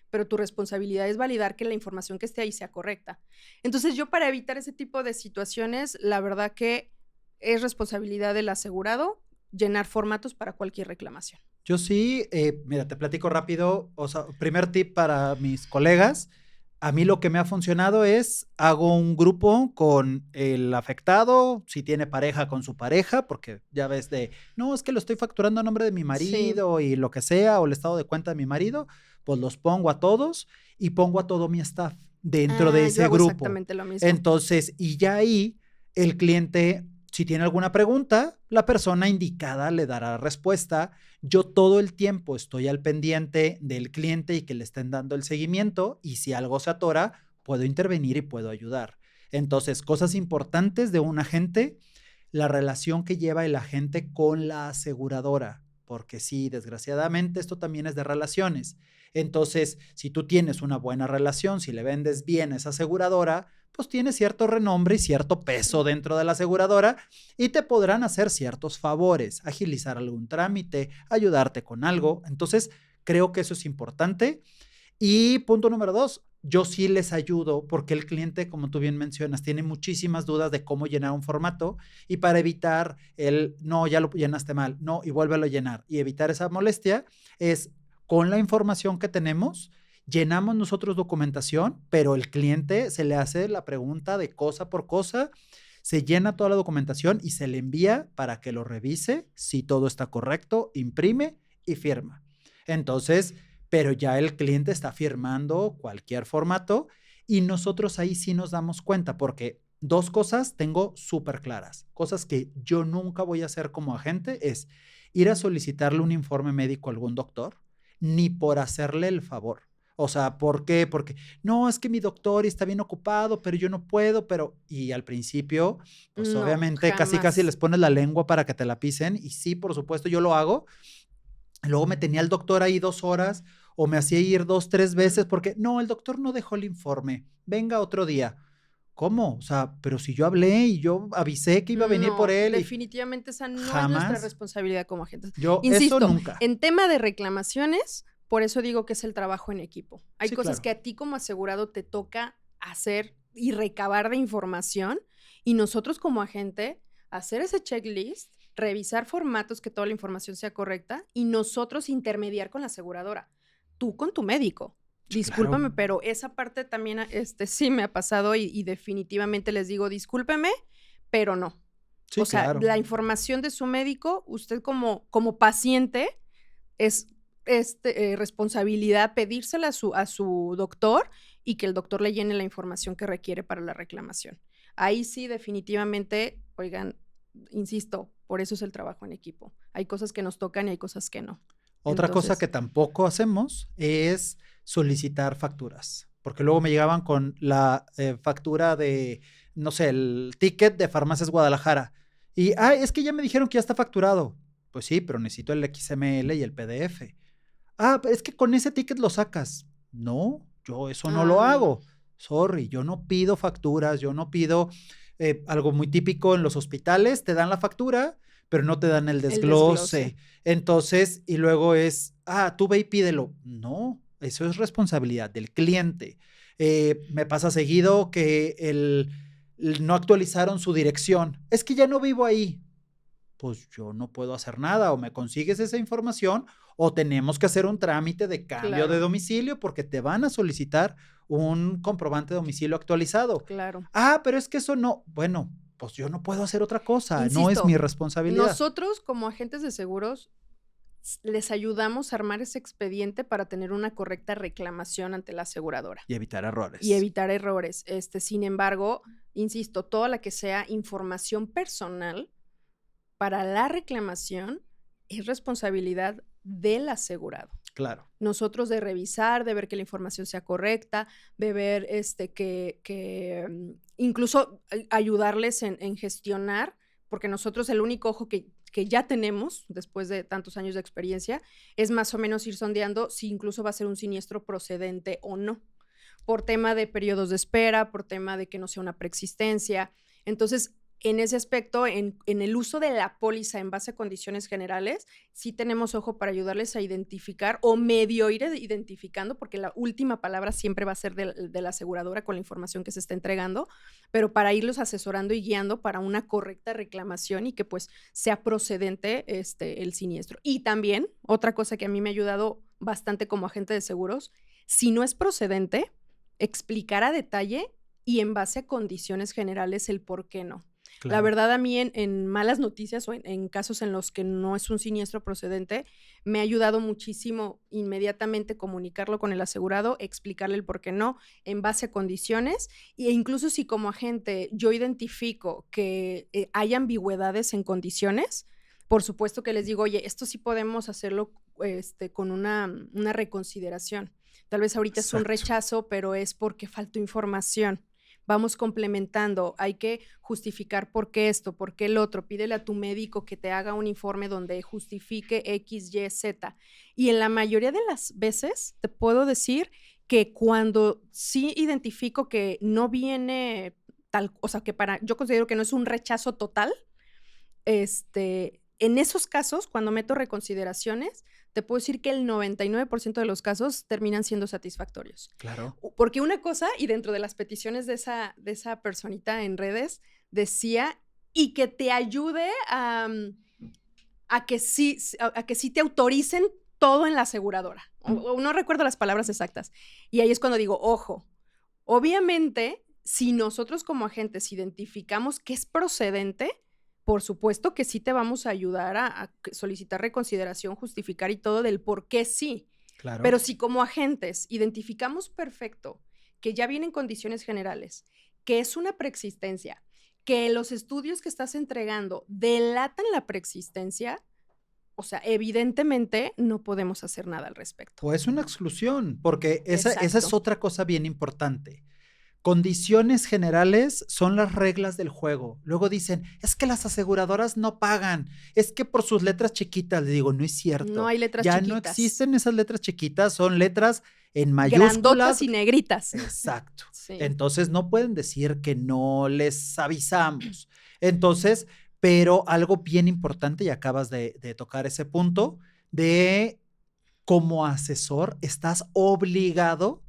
pero tu responsabilidad es validar que la información que esté ahí sea correcta. Entonces, yo para evitar ese tipo de situaciones, la verdad que es responsabilidad del asegurado llenar formatos para cualquier reclamación. Yo sí, mira, te platico rápido, o sea, primer tip para mis colegas, a mí lo que me ha funcionado es, hago un grupo con el afectado, si tiene pareja con su pareja, porque ya ves de, no, es que lo estoy facturando a nombre de mi Sí. marido y lo que sea, o el estado de cuenta de mi marido, pues los pongo a todos y pongo a todo mi staff dentro de Yo ese hago grupo. exactamente lo mismo. Entonces, y ya ahí el cliente, si tiene alguna pregunta, la persona indicada le dará respuesta. Yo todo el tiempo estoy al pendiente del cliente y que le estén dando el seguimiento y si algo se atora, puedo intervenir y puedo ayudar. Entonces, cosas importantes de un agente, la relación que lleva el agente con la aseguradora, porque sí, desgraciadamente esto también es de relaciones. Entonces, si tú tienes una buena relación, si le vendes bien a esa aseguradora, pues tiene cierto renombre y cierto peso dentro de la aseguradora y te podrán hacer ciertos favores, agilizar algún trámite, ayudarte con algo. Entonces, creo que eso es importante. Y punto número 2, yo sí les ayudo porque el cliente, como tú bien mencionas, tiene muchísimas dudas de cómo llenar un formato y para evitar el, no, ya lo llenaste mal, no, y vuélvelo a llenar y evitar esa molestia es con la información que tenemos, llenamos nosotros documentación, pero el cliente se le hace la pregunta de cosa por cosa, se llena toda la documentación y se le envía para que lo revise, si todo está correcto, imprime y firma. Entonces, pero ya el cliente está firmando cualquier formato y nosotros ahí sí nos damos cuenta porque dos cosas tengo súper claras, cosas que yo nunca voy a hacer como agente es ir a solicitarle un informe médico a algún doctor, ni por hacerle el favor. O sea, ¿por qué? Porque no, es que mi doctor está bien ocupado, pero yo no puedo, pero y al principio, pues No, obviamente casi les jamás. pones la lengua para que te la pisen y sí, por supuesto, yo lo hago. Luego me tenía el doctor ahí 2 horas o me hacía ir 2, 3 veces porque no, el doctor no dejó el informe. Venga otro día. ¿Cómo? O sea, pero si yo hablé y yo avisé que iba a venir por No, él y definitivamente esa no es nuestra jamás, responsabilidad como agentes. yo, eso Insisto, nunca. en tema de reclamaciones, por eso digo que es el trabajo en equipo. Hay Sí, cosas claro. que a ti como asegurado te toca hacer y recabar de información y nosotros como agente hacer ese checklist, revisar formatos que toda la información sea correcta y nosotros intermediar con la aseguradora, tú con tu médico. Sí, claro. Discúlpame, pero esa parte también sí me ha pasado y definitivamente les digo, discúlpeme, pero no. O Sí, sea, claro. la información de su médico, usted como paciente, es responsabilidad pedírsela a su doctor y que el doctor le llene la información que requiere para la reclamación. Ahí sí, definitivamente, oigan, insisto, por eso es el trabajo en equipo. Hay cosas que nos tocan y hay cosas que no. Otra cosa que Entonces, tampoco hacemos es solicitar facturas, porque luego me llegaban con la factura de, no sé, el ticket de Farmacias Guadalajara. Y, es que ya me dijeron que ya está facturado. Pues sí, pero necesito el XML y el PDF. Pero es que con ese ticket lo sacas. No, yo eso no lo no. hago. Sorry, yo no pido facturas, yo no pido algo muy típico en los hospitales, te dan la factura, pero no te dan el El desglose. desglose. Entonces, y luego es, tú ve y pídelo. No, eso es responsabilidad del cliente. Me pasa seguido que no actualizaron su dirección. Es que ya no vivo ahí. Pues yo no puedo hacer nada, o me consigues esa información o tenemos que hacer un trámite de cambio de Claro, domicilio porque te van a solicitar un comprobante de domicilio actualizado. claro. Pero es que eso no, bueno, pues yo no puedo hacer otra cosa, no es mi Insisto, responsabilidad. nosotros como agentes de seguros les ayudamos a armar ese expediente para tener una correcta reclamación ante la aseguradora Y evitar y errores. evitar errores. Sin embargo, insisto, toda la que sea información personal para la reclamación es responsabilidad del asegurado. Claro. Nosotros de revisar, de ver que la información sea correcta, de ver incluso ayudarles en gestionar, porque nosotros el único ojo que ya tenemos, después de tantos años de experiencia, es más o menos ir sondeando si incluso va a ser un siniestro procedente o no, por tema de periodos de espera, por tema de que no sea una preexistencia. Entonces, en ese aspecto, en el uso de la póliza en base a condiciones generales, sí tenemos ojo para ayudarles a identificar o medio ir identificando, porque la última palabra siempre va a ser de la aseguradora con la información que se está entregando, pero para irlos asesorando y guiando para una correcta reclamación y que pues sea procedente el siniestro. Y también, otra cosa que a mí me ha ayudado bastante como agente de seguros, si no es procedente, explicar a detalle y en base a condiciones generales el por qué no. Claro. La verdad, a mí en malas noticias o en casos en los que no es un siniestro procedente, me ha ayudado muchísimo inmediatamente comunicarlo con el asegurado, explicarle el por qué no, en base a condiciones, e incluso si como agente yo identifico que hay ambigüedades en condiciones, por supuesto que les digo, oye, esto sí podemos hacerlo con una reconsideración. Tal vez ahorita es un rechazo, pero es porque faltó información. Vamos complementando, hay que justificar por qué esto, por qué el otro, pídele a tu médico que te haga un informe donde justifique X, Y, Z. Y en la mayoría de las veces te puedo decir que cuando sí identifico que no viene tal, o sea, que yo considero que no es un rechazo total, en esos casos, cuando meto reconsideraciones, te puedo decir que el 99% de los casos terminan siendo satisfactorios. Claro. Porque una cosa, y dentro de las peticiones de esa personita en redes, decía, y que te ayude a que sí te autoricen todo en la aseguradora. O no recuerdo las palabras exactas. Y ahí es cuando digo, ojo, obviamente, si nosotros como agentes identificamos que es procedente, por supuesto que sí te vamos a ayudar a solicitar reconsideración, justificar y todo del por qué sí. Claro. Pero si como agentes identificamos perfecto que ya vienen condiciones generales, que es una preexistencia, que los estudios que estás entregando delatan la preexistencia, o sea, evidentemente no podemos hacer nada al respecto. O es una exclusión, porque esa es otra cosa bien importante. Condiciones generales son las reglas del juego. Luego dicen, es que las aseguradoras no pagan, es que por sus letras chiquitas. Le digo, no es cierto. No hay letras ya chiquitas. No existen esas letras chiquitas, son letras en mayúsculas. Grandotas y negritas. Exacto. Sí. Entonces no pueden decir que no les avisamos. Entonces, pero algo bien importante, y acabas de tocar ese punto, de como asesor estás obligado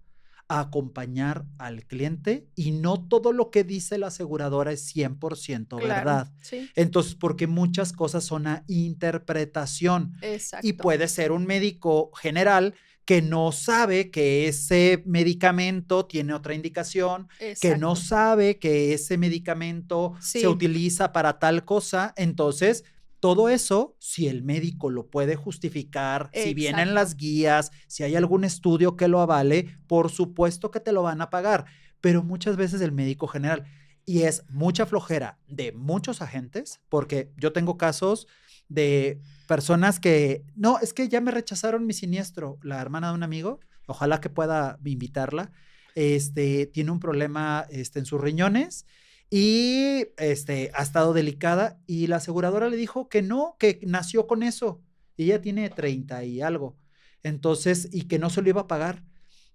a acompañar al cliente y no todo lo que dice la aseguradora es 100% verdad. Claro, sí. Entonces, porque muchas cosas son a interpretación. Exacto. Y puede ser un médico general que no sabe que ese medicamento tiene otra indicación, que no sabe que ese medicamento se utiliza para tal cosa. Entonces, todo eso, si el médico lo puede justificar, si vienen las guías, si hay algún estudio que lo avale, por supuesto que te lo van a pagar. Pero muchas veces el médico general, y es mucha flojera de muchos agentes, porque yo tengo casos de personas que, no, es que ya me rechazaron mi siniestro. La hermana de un amigo, ojalá que pueda invitarla, tiene un problema en sus riñones y ha estado delicada y la aseguradora le dijo que no, que nació con eso. Y ella tiene 30 y algo. Entonces, y que no se lo iba a pagar.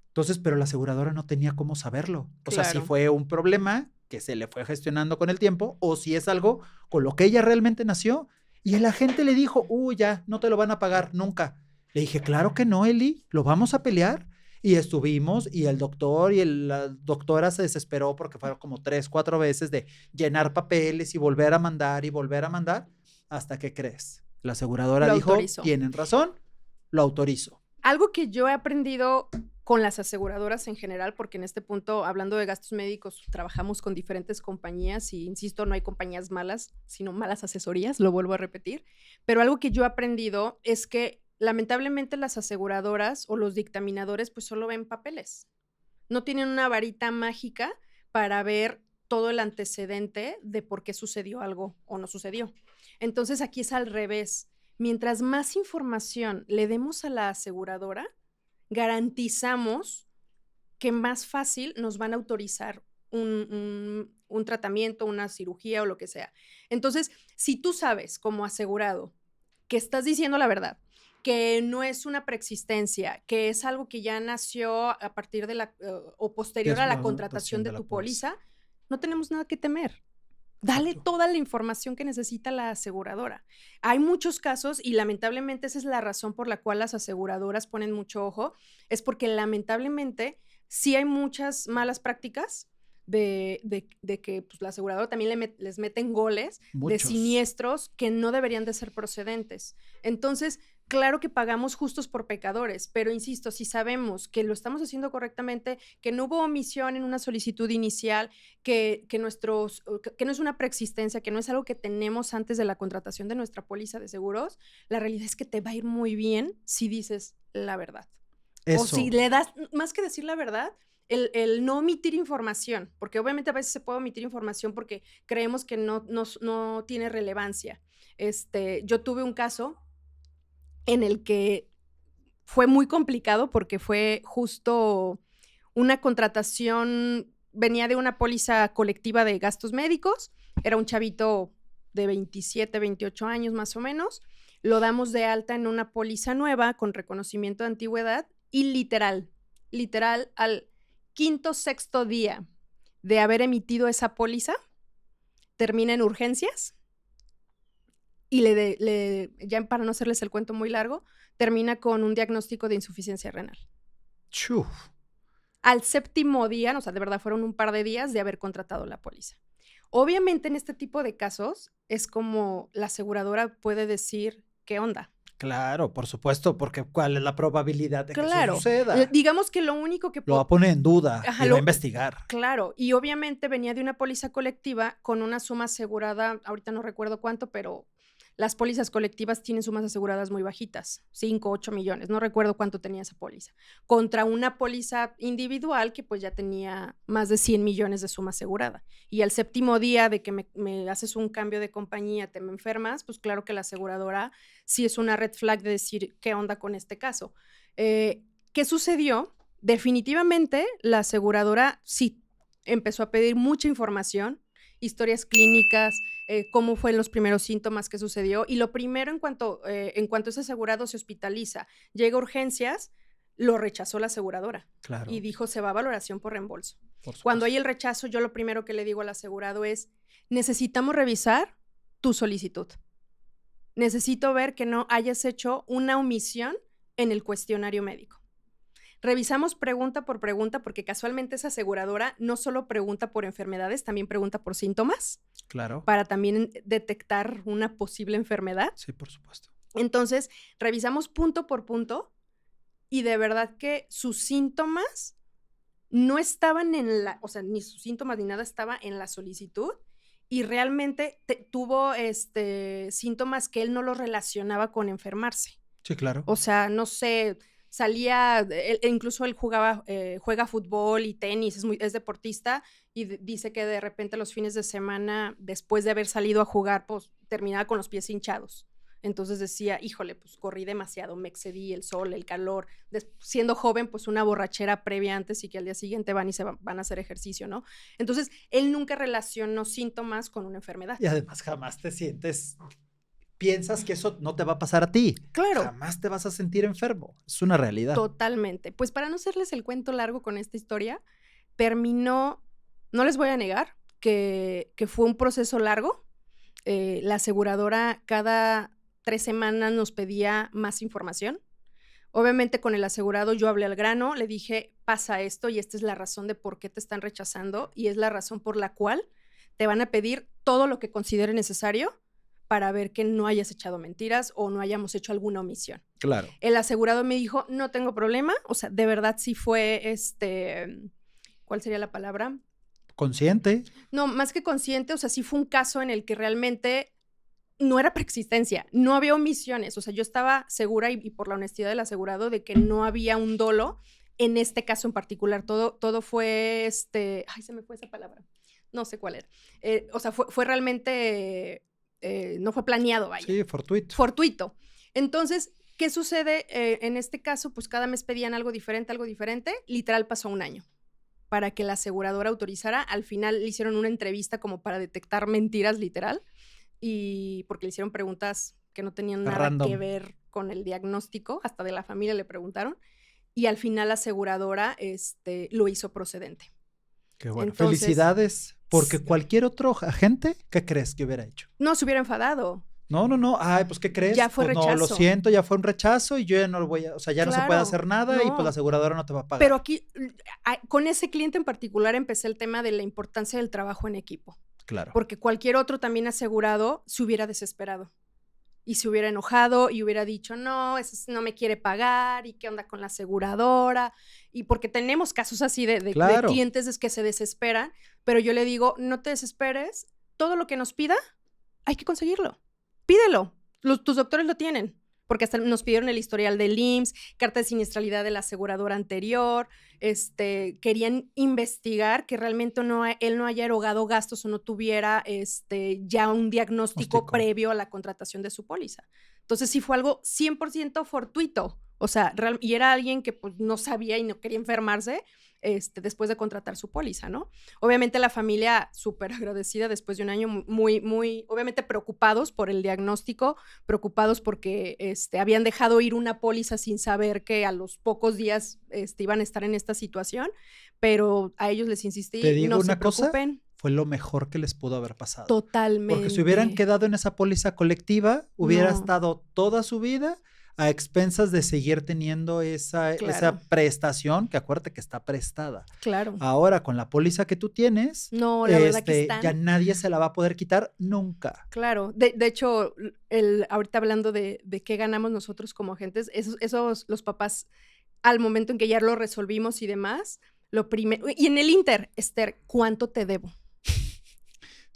Entonces, pero la aseguradora no tenía cómo saberlo. O sea, si fue un problema que se le fue gestionando con el tiempo o si es algo con lo que ella realmente nació. Y el agente le dijo, ya, no te lo van a pagar nunca. Le dije, claro que no, Eli, lo vamos a pelear. Y estuvimos, y el doctor y la doctora se desesperó porque fueron como 3, 4 veces de llenar papeles y volver a mandar, hasta que crees. La aseguradora dijo, autorizó. Tienen razón, lo autorizo. Algo que yo he aprendido con las aseguradoras en general, porque en este punto, hablando de gastos médicos, trabajamos con diferentes compañías y, insisto, no hay compañías malas, sino malas asesorías, lo vuelvo a repetir, pero algo que yo he aprendido es que lamentablemente las aseguradoras o los dictaminadores pues solo ven papeles. No tienen una varita mágica para ver todo el antecedente de por qué sucedió algo o no sucedió. Entonces aquí es al revés. mientras más información le demos a la aseguradora, garantizamos que más fácil nos van a autorizar un tratamiento, una cirugía o lo que sea. Entonces, si tú sabes como asegurado que estás diciendo la verdad, que no es una preexistencia, que es algo que ya nació a partir de o posterior a la contratación de tu póliza, no tenemos nada que temer. Dale Exacto. toda la información que necesita la aseguradora. Hay muchos casos y lamentablemente esa es la razón por la cual las aseguradoras ponen mucho ojo, es porque lamentablemente sí hay muchas malas prácticas de que pues, la aseguradora también les meten goles de siniestros que no deberían de ser procedentes. Entonces, claro que pagamos justos por pecadores, pero insisto, si sabemos que lo estamos haciendo correctamente, que no hubo omisión en una solicitud inicial, que no es una preexistencia, que no es algo que tenemos antes de la contratación de nuestra póliza de seguros, la realidad es que te va a ir muy bien si dices la verdad. Eso. O si le das, más que decir la verdad, el no omitir información, porque obviamente a veces se puede omitir información porque creemos que no tiene relevancia. Yo tuve un caso en el que fue muy complicado porque fue justo una contratación, venía de una póliza colectiva de gastos médicos, era un chavito de 27, 28 años más o menos, lo damos de alta en una póliza nueva con reconocimiento de antigüedad y literal, al quinto, sexto día de haber emitido esa póliza, termina en urgencias y ya para no hacerles el cuento muy largo, termina con un diagnóstico de insuficiencia renal. Chuf. Al séptimo día, o sea, de verdad fueron un par de días de haber contratado la póliza. Obviamente en este tipo de casos es como la aseguradora puede decir, ¿qué onda? Claro, por supuesto, porque ¿cuál es la probabilidad de que eso Claro, suceda? digamos que lo único que Lo va a poner en duda Ajá, y va a investigar. Claro, y obviamente venía de una póliza colectiva con una suma asegurada, ahorita no recuerdo cuánto, pero las pólizas colectivas tienen sumas aseguradas muy bajitas, 5, 8 millones, no recuerdo cuánto tenía esa póliza, contra una póliza individual que pues ya tenía más de 100 millones de suma asegurada. Y al séptimo día de que me haces un cambio de compañía, te me enfermas, pues claro que la aseguradora sí es una red flag de decir, ¿qué onda con este caso? ¿Qué sucedió? Definitivamente la aseguradora sí empezó a pedir mucha información, historias clínicas, cómo fueron los primeros síntomas que sucedió. Y lo primero, en cuanto ese asegurado se hospitaliza, llega a urgencias, lo rechazó la aseguradora. Claro. Y dijo, se va a valoración por reembolso. Por Cuando hay el rechazo, yo lo primero que le digo al asegurado es, necesitamos revisar tu solicitud. Necesito ver que no hayas hecho una omisión en el cuestionario médico. Revisamos pregunta por pregunta porque casualmente esa aseguradora no solo pregunta por enfermedades, también pregunta por síntomas. Claro. Para también detectar una posible enfermedad. Sí, por supuesto. Entonces, revisamos punto por punto y de verdad que sus síntomas no estaban o sea, ni sus síntomas ni nada estaba en la solicitud y realmente tuvo síntomas que él no los relacionaba con enfermarse. Sí, claro. O sea, no sé, salía, incluso él juega fútbol y tenis, es deportista y dice que de repente los fines de semana, después de haber salido a jugar, pues terminaba con los pies hinchados. Entonces decía, híjole, pues corrí demasiado, me excedí, el sol, el calor. Siendo joven, pues una borrachera previa antes y que al día siguiente van a hacer ejercicio, ¿no? Entonces, él nunca relacionó síntomas con una enfermedad. Y además jamás piensas que eso no te va a pasar a ti. Claro. Jamás te vas a sentir enfermo. Es una realidad. Totalmente. Pues para no hacerles el cuento largo con esta historia, terminó, no les voy a negar, que fue un proceso largo. La aseguradora cada 3 semanas nos pedía más información. Obviamente con el asegurado yo hablé al grano, le dije, pasa esto y esta es la razón de por qué te están rechazando y es la razón por la cual te van a pedir todo lo que considere necesario para ver que no hayas echado mentiras o no hayamos hecho alguna omisión. Claro. El asegurado me dijo, no tengo problema, o sea, de verdad sí fue, ¿cuál sería la palabra? ¿Consciente? No, más que consciente, o sea, sí fue un caso en el que realmente no era preexistencia, no había omisiones, o sea, yo estaba segura y por la honestidad del asegurado de que no había un dolo en este caso en particular, todo fue, ay, se me fue esa palabra, no sé cuál era, o sea, fue realmente no fue planeado, vaya. Sí, fortuito. Fortuito. Entonces, ¿qué sucede en este caso? Pues cada mes pedían algo diferente, literal pasó un año para que la aseguradora autorizara. Al final le hicieron una entrevista como para detectar mentiras, literal, y porque le hicieron preguntas que no tenían nada Random. que ver con el diagnóstico, hasta de la familia le preguntaron, y al final la aseguradora lo hizo procedente. Qué bueno. Entonces, felicidades, porque cualquier otro agente, ¿qué crees que hubiera hecho? No, se hubiera enfadado. No. Ay, pues, ¿qué crees? Ya fue pues rechazo. No, lo siento, ya fue un rechazo y yo ya no lo voy a... O sea, ya no se puede hacer nada y pues la aseguradora no te va a pagar. Pero aquí, con ese cliente en particular, empecé el tema de la importancia del trabajo en equipo. Claro. Porque cualquier otro también asegurado se hubiera desesperado. Y se hubiera enojado y hubiera dicho, no, ese no me quiere pagar, y qué onda con la aseguradora. Y porque tenemos casos así de clientes que se desesperan, pero yo le digo, no te desesperes, todo lo que nos pida, hay que conseguirlo. Pídelo. Tus doctores lo tienen. Porque hasta nos pidieron el historial del IMSS, carta de siniestralidad de la aseguradora anterior, querían investigar que realmente él no haya erogado gastos o no tuviera ya un diagnóstico previo a la contratación de su póliza. Entonces sí fue algo 100% fortuito. O sea, y era alguien que pues no sabía y no quería enfermarse después de contratar su póliza, ¿no? Obviamente la familia súper agradecida después de un año, muy, muy, obviamente preocupados por el diagnóstico, preocupados porque habían dejado ir una póliza sin saber que a los pocos días iban a estar en esta situación, pero a ellos les insistí, ¿te digo no una se preocupen. Cosa? Fue lo mejor que les pudo haber pasado. Totalmente. Porque si hubieran quedado en esa póliza colectiva, hubiera estado toda su vida a expensas de seguir teniendo esa prestación, que acuérdate que está prestada. Claro. Ahora, con la póliza que tú tienes, no, la verdad que ya nadie se la va a poder quitar nunca. Claro. De hecho, ahorita hablando de qué ganamos nosotros como agentes, esos los papás, al momento en que ya lo resolvimos y demás, lo primero, y en el Inter, Esther, ¿cuánto te debo?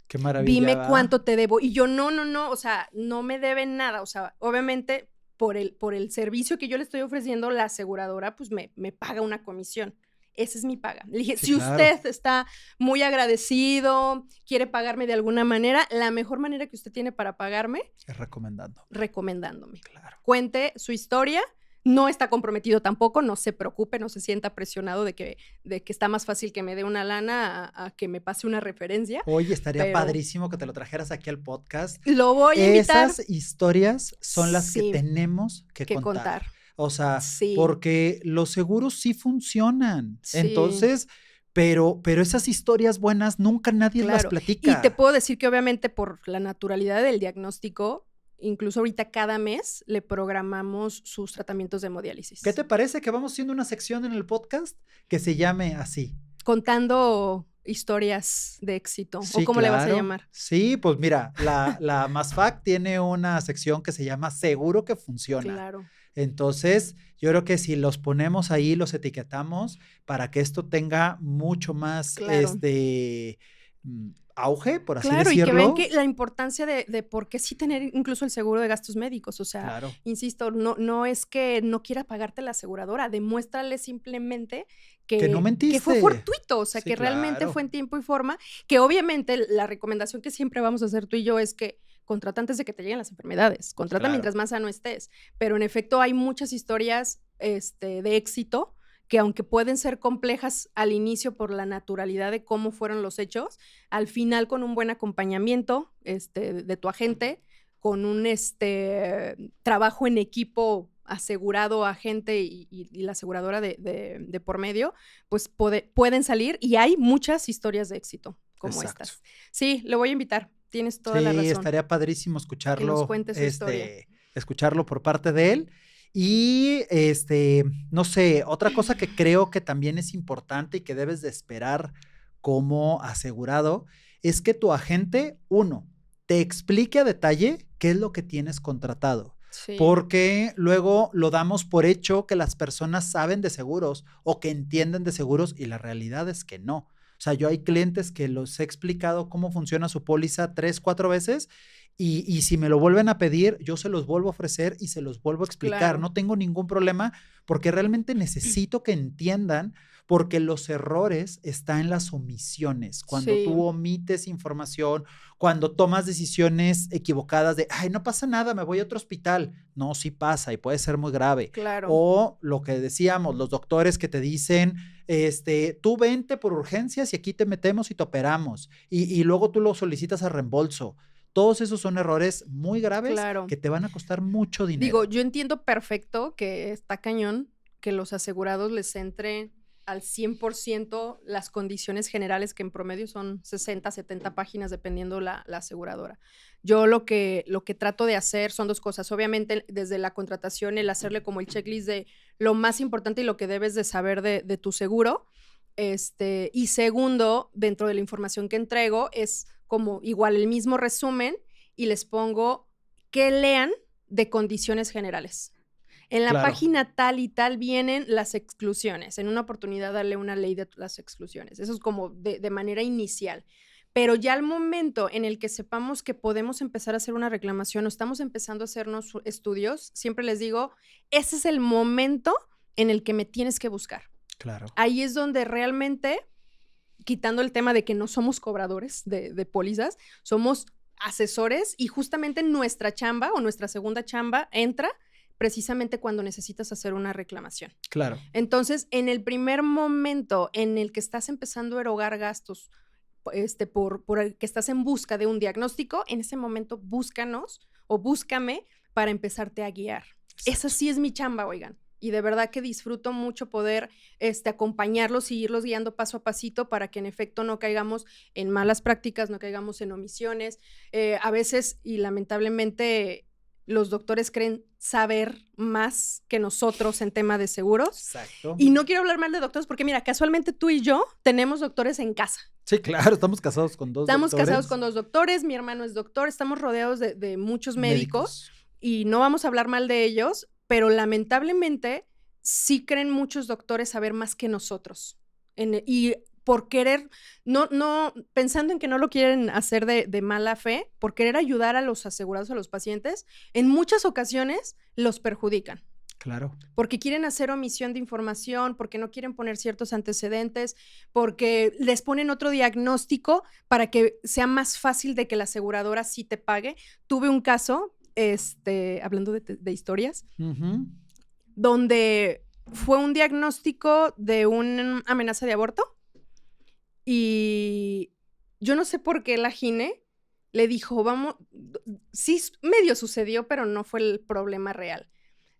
Qué maravilla. Dime cuánto te debo. Y yo, no, o sea, no me deben nada. O sea, obviamente, por el servicio que yo le estoy ofreciendo, la aseguradora, pues me paga una comisión. Esa es mi paga. Le dije, si usted está muy agradecido, quiere pagarme de alguna manera, la mejor manera que usted tiene para pagarme es recomendándome. Claro. Cuente su historia. No está comprometido tampoco, no se preocupe, no se sienta presionado de que está más fácil que me dé una lana a que me pase una referencia. Oye, estaría padrísimo que te lo trajeras aquí al podcast. Lo voy a invitar. Esas historias son las que tenemos que contar. O sea, porque los seguros sí funcionan. Sí. Entonces, pero esas historias buenas nunca nadie las platica. Y te puedo decir que obviamente por la naturalidad del diagnóstico, incluso ahorita cada mes le programamos sus tratamientos de hemodiálisis. ¿Qué te parece que vamos haciendo una sección en el podcast que se llame así? Contando historias de éxito. Sí, ¿o cómo le vas a llamar? Sí, pues mira, la MASFAC tiene una sección que se llama Seguro que Funciona. Claro. Entonces, yo creo que si los ponemos ahí, los etiquetamos para que esto tenga mucho más auge, por así decirlo. Y que ven que la importancia de por qué sí tener incluso el seguro de gastos médicos. O sea, insisto, no es que no quiera pagarte la aseguradora, demuéstrale simplemente que no mentiste. Que fue fortuito, o sea, que realmente fue en tiempo y forma, que obviamente la recomendación que siempre vamos a hacer tú y yo es que contrata antes de que te lleguen las enfermedades, contrata mientras más sano estés, pero en efecto hay muchas historias de éxito que aunque pueden ser complejas al inicio por la naturalidad de cómo fueron los hechos, al final con un buen acompañamiento de tu agente, con un trabajo en equipo asegurado, agente y la aseguradora de por medio, pues pueden salir y hay muchas historias de éxito como estas. Sí, lo voy a invitar, tienes toda la razón. Sí, estaría padrísimo escucharlo. Que nos cuente su historia. Escucharlo por parte de él. Y no sé, otra cosa que creo que también es importante y que debes de esperar como asegurado es que tu agente, te explique a detalle qué es lo que tienes contratado. Sí. Porque luego lo damos por hecho que las personas saben de seguros o que entienden de seguros y la realidad es que no. O sea, yo hay clientes que los he explicado cómo funciona su póliza 3, 4 veces y si me lo vuelven a pedir, yo se los vuelvo a ofrecer y se los vuelvo a explicar. Claro. No tengo ningún problema porque realmente necesito que entiendan porque los errores están en las omisiones. Cuando Sí. tú omites información, cuando tomas decisiones equivocadas de, ay, no pasa nada, me voy a otro hospital. No, sí pasa y puede ser muy grave. Claro. O lo que decíamos, los doctores que te dicen, tú vente por urgencias y aquí te metemos y te operamos. Y luego tú lo solicitas a reembolso. Todos esos son errores muy graves Claro. que te van a costar mucho dinero. Digo, yo entiendo perfecto que está cañón que los asegurados les entre al 100% las condiciones generales, que en promedio son 60, 70 páginas, dependiendo la aseguradora. Yo lo que trato de hacer son dos cosas. Obviamente, desde la contratación, el hacerle como el checklist de lo más importante y lo que debes de saber de tu seguro. Y segundo, dentro de la información que entrego, es como igual el mismo resumen y les pongo que lean de condiciones generales. En la Claro. página tal y tal vienen las exclusiones. En una oportunidad darle una ley de las exclusiones. Eso es como de manera inicial. Pero ya al momento en el que sepamos que podemos empezar a hacer una reclamación o estamos empezando a hacernos estudios, siempre les digo, ese es el momento en el que me tienes que buscar. Claro. Ahí es donde realmente, quitando el tema de que no somos cobradores de pólizas, somos asesores y justamente nuestra chamba o nuestra segunda chamba entra precisamente cuando necesitas hacer una reclamación. Claro. Entonces, en el primer momento en el que estás empezando a erogar gastos por el que estás en busca de un diagnóstico, en ese momento búscanos o búscame para empezarte a guiar. Exacto. Esa sí es mi chamba, oigan. Y de verdad que disfruto mucho poder acompañarlos y irlos guiando paso a pasito para que en efecto no caigamos en malas prácticas, no caigamos en omisiones. A veces, y lamentablemente, los doctores creen saber más que nosotros en tema de seguros. Exacto. Y no quiero hablar mal de doctores porque, mira, casualmente tú y yo tenemos doctores en casa. Sí, claro, estamos casados con dos doctores. Estamos casados con dos doctores, mi hermano es doctor, estamos rodeados de muchos médicos y no vamos a hablar mal de ellos, pero lamentablemente sí creen muchos doctores saber más que nosotros. Y por querer, no, pensando en que no lo quieren hacer de mala fe, por querer ayudar a los asegurados, a los pacientes, en muchas ocasiones los perjudican. Claro. Porque quieren hacer omisión de información, porque no quieren poner ciertos antecedentes, porque les ponen otro diagnóstico para que sea más fácil de que la aseguradora sí te pague. Tuve un caso, hablando de historias, donde fue un diagnóstico de una amenaza de aborto y yo no sé por qué la gine le dijo, vamos, sí medio sucedió, pero no fue el problema real.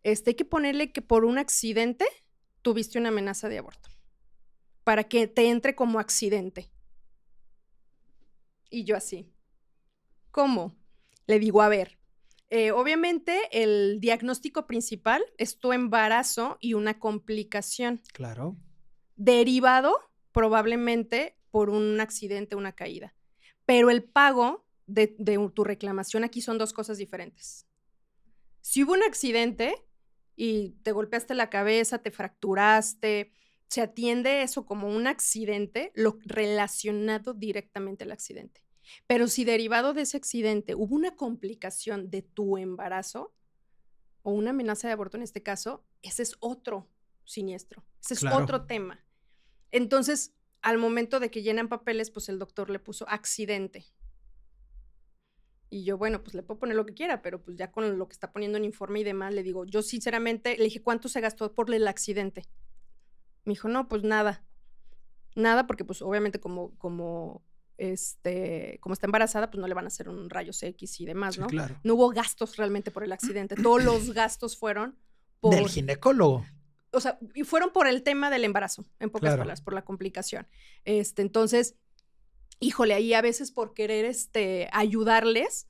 Hay que ponerle que por un accidente tuviste una amenaza de aborto para que te entre como accidente. Y yo así, ¿cómo? Le digo, a ver, obviamente el diagnóstico principal es tu embarazo y una complicación. Claro. Derivado probablemente por un accidente, una caída. Pero el pago de tu reclamación aquí son dos cosas diferentes. Si hubo un accidente y te golpeaste la cabeza, te fracturaste, se atiende eso como un accidente, lo relacionado directamente al accidente. Pero si derivado de ese accidente hubo una complicación de tu embarazo o una amenaza de aborto en este caso, ese es otro siniestro, ese es otro tema. Entonces, al momento de que llenan papeles, pues el doctor le puso accidente. Y yo, bueno, pues le puedo poner lo que quiera, pero pues ya con lo que está poniendo en informe y demás, le digo, yo sinceramente, le dije, ¿cuánto se gastó por el accidente? Me dijo, no, pues nada. Nada, porque pues obviamente como está embarazada, pues no le van a hacer un rayos X y demás, ¿no? Sí, claro. No hubo gastos realmente por el accidente. Todos los gastos fueron por... Del ginecólogo. O sea, y fueron por el tema del embarazo, en pocas palabras, por la complicación. Entonces, híjole, ahí a veces por querer ayudarles,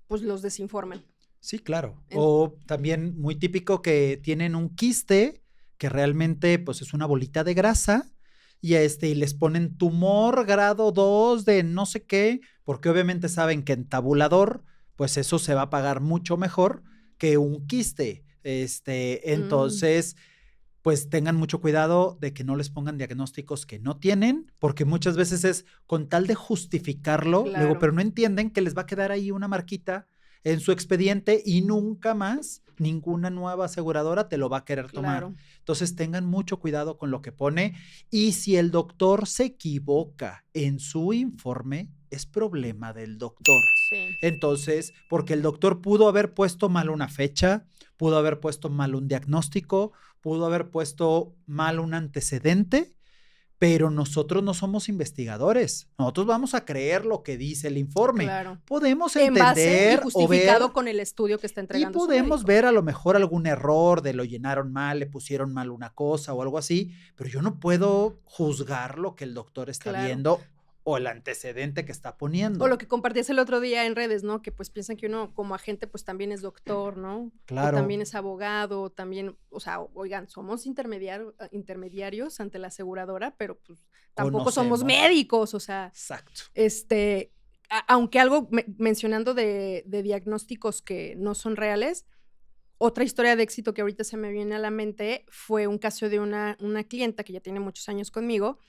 pues los desinforman. Sí, claro. O también muy típico que tienen un quiste que realmente pues es una bolita de grasa y les ponen tumor grado 2 de no sé qué, porque obviamente saben que en tabulador pues eso se va a pagar mucho mejor que un quiste. Entonces pues tengan mucho cuidado de que no les pongan diagnósticos que no tienen, porque muchas veces es con tal de justificarlo, luego, Claro. pero no entienden que les va a quedar ahí una marquita en su expediente y nunca más ninguna nueva aseguradora te lo va a querer tomar. Claro. Entonces tengan mucho cuidado con lo que pone y si el doctor se equivoca en su informe, es problema del doctor. Sí. Entonces, porque el doctor pudo haber puesto mal una fecha, pudo haber puesto mal un diagnóstico, pudo haber puesto mal un antecedente, pero nosotros no somos investigadores. Nosotros vamos a creer lo que dice el informe. Claro. Podemos En base y entender o justificado ver con el estudio que está y entregando su podemos médico. ver a lo mejor algún error de lo llenaron mal, le pusieron mal una cosa o algo así, pero yo no puedo juzgar lo que el doctor está Claro. viendo o el antecedente que está O poniendo. lo que compartías el otro día en redes, ¿no? Que pues piensan que uno como agente pues también es doctor, ¿no? O Claro, también es abogado, también, o sea, oigan, somos intermediarios ante la aseguradora, pero pues tampoco somos conocemos. médicos, o sea, Exacto. aunque algo mencionando de diagnósticos que no son reales, otra historia de éxito que ahorita se me viene a la mente fue un caso de una clienta que ya tiene muchos años conmigo,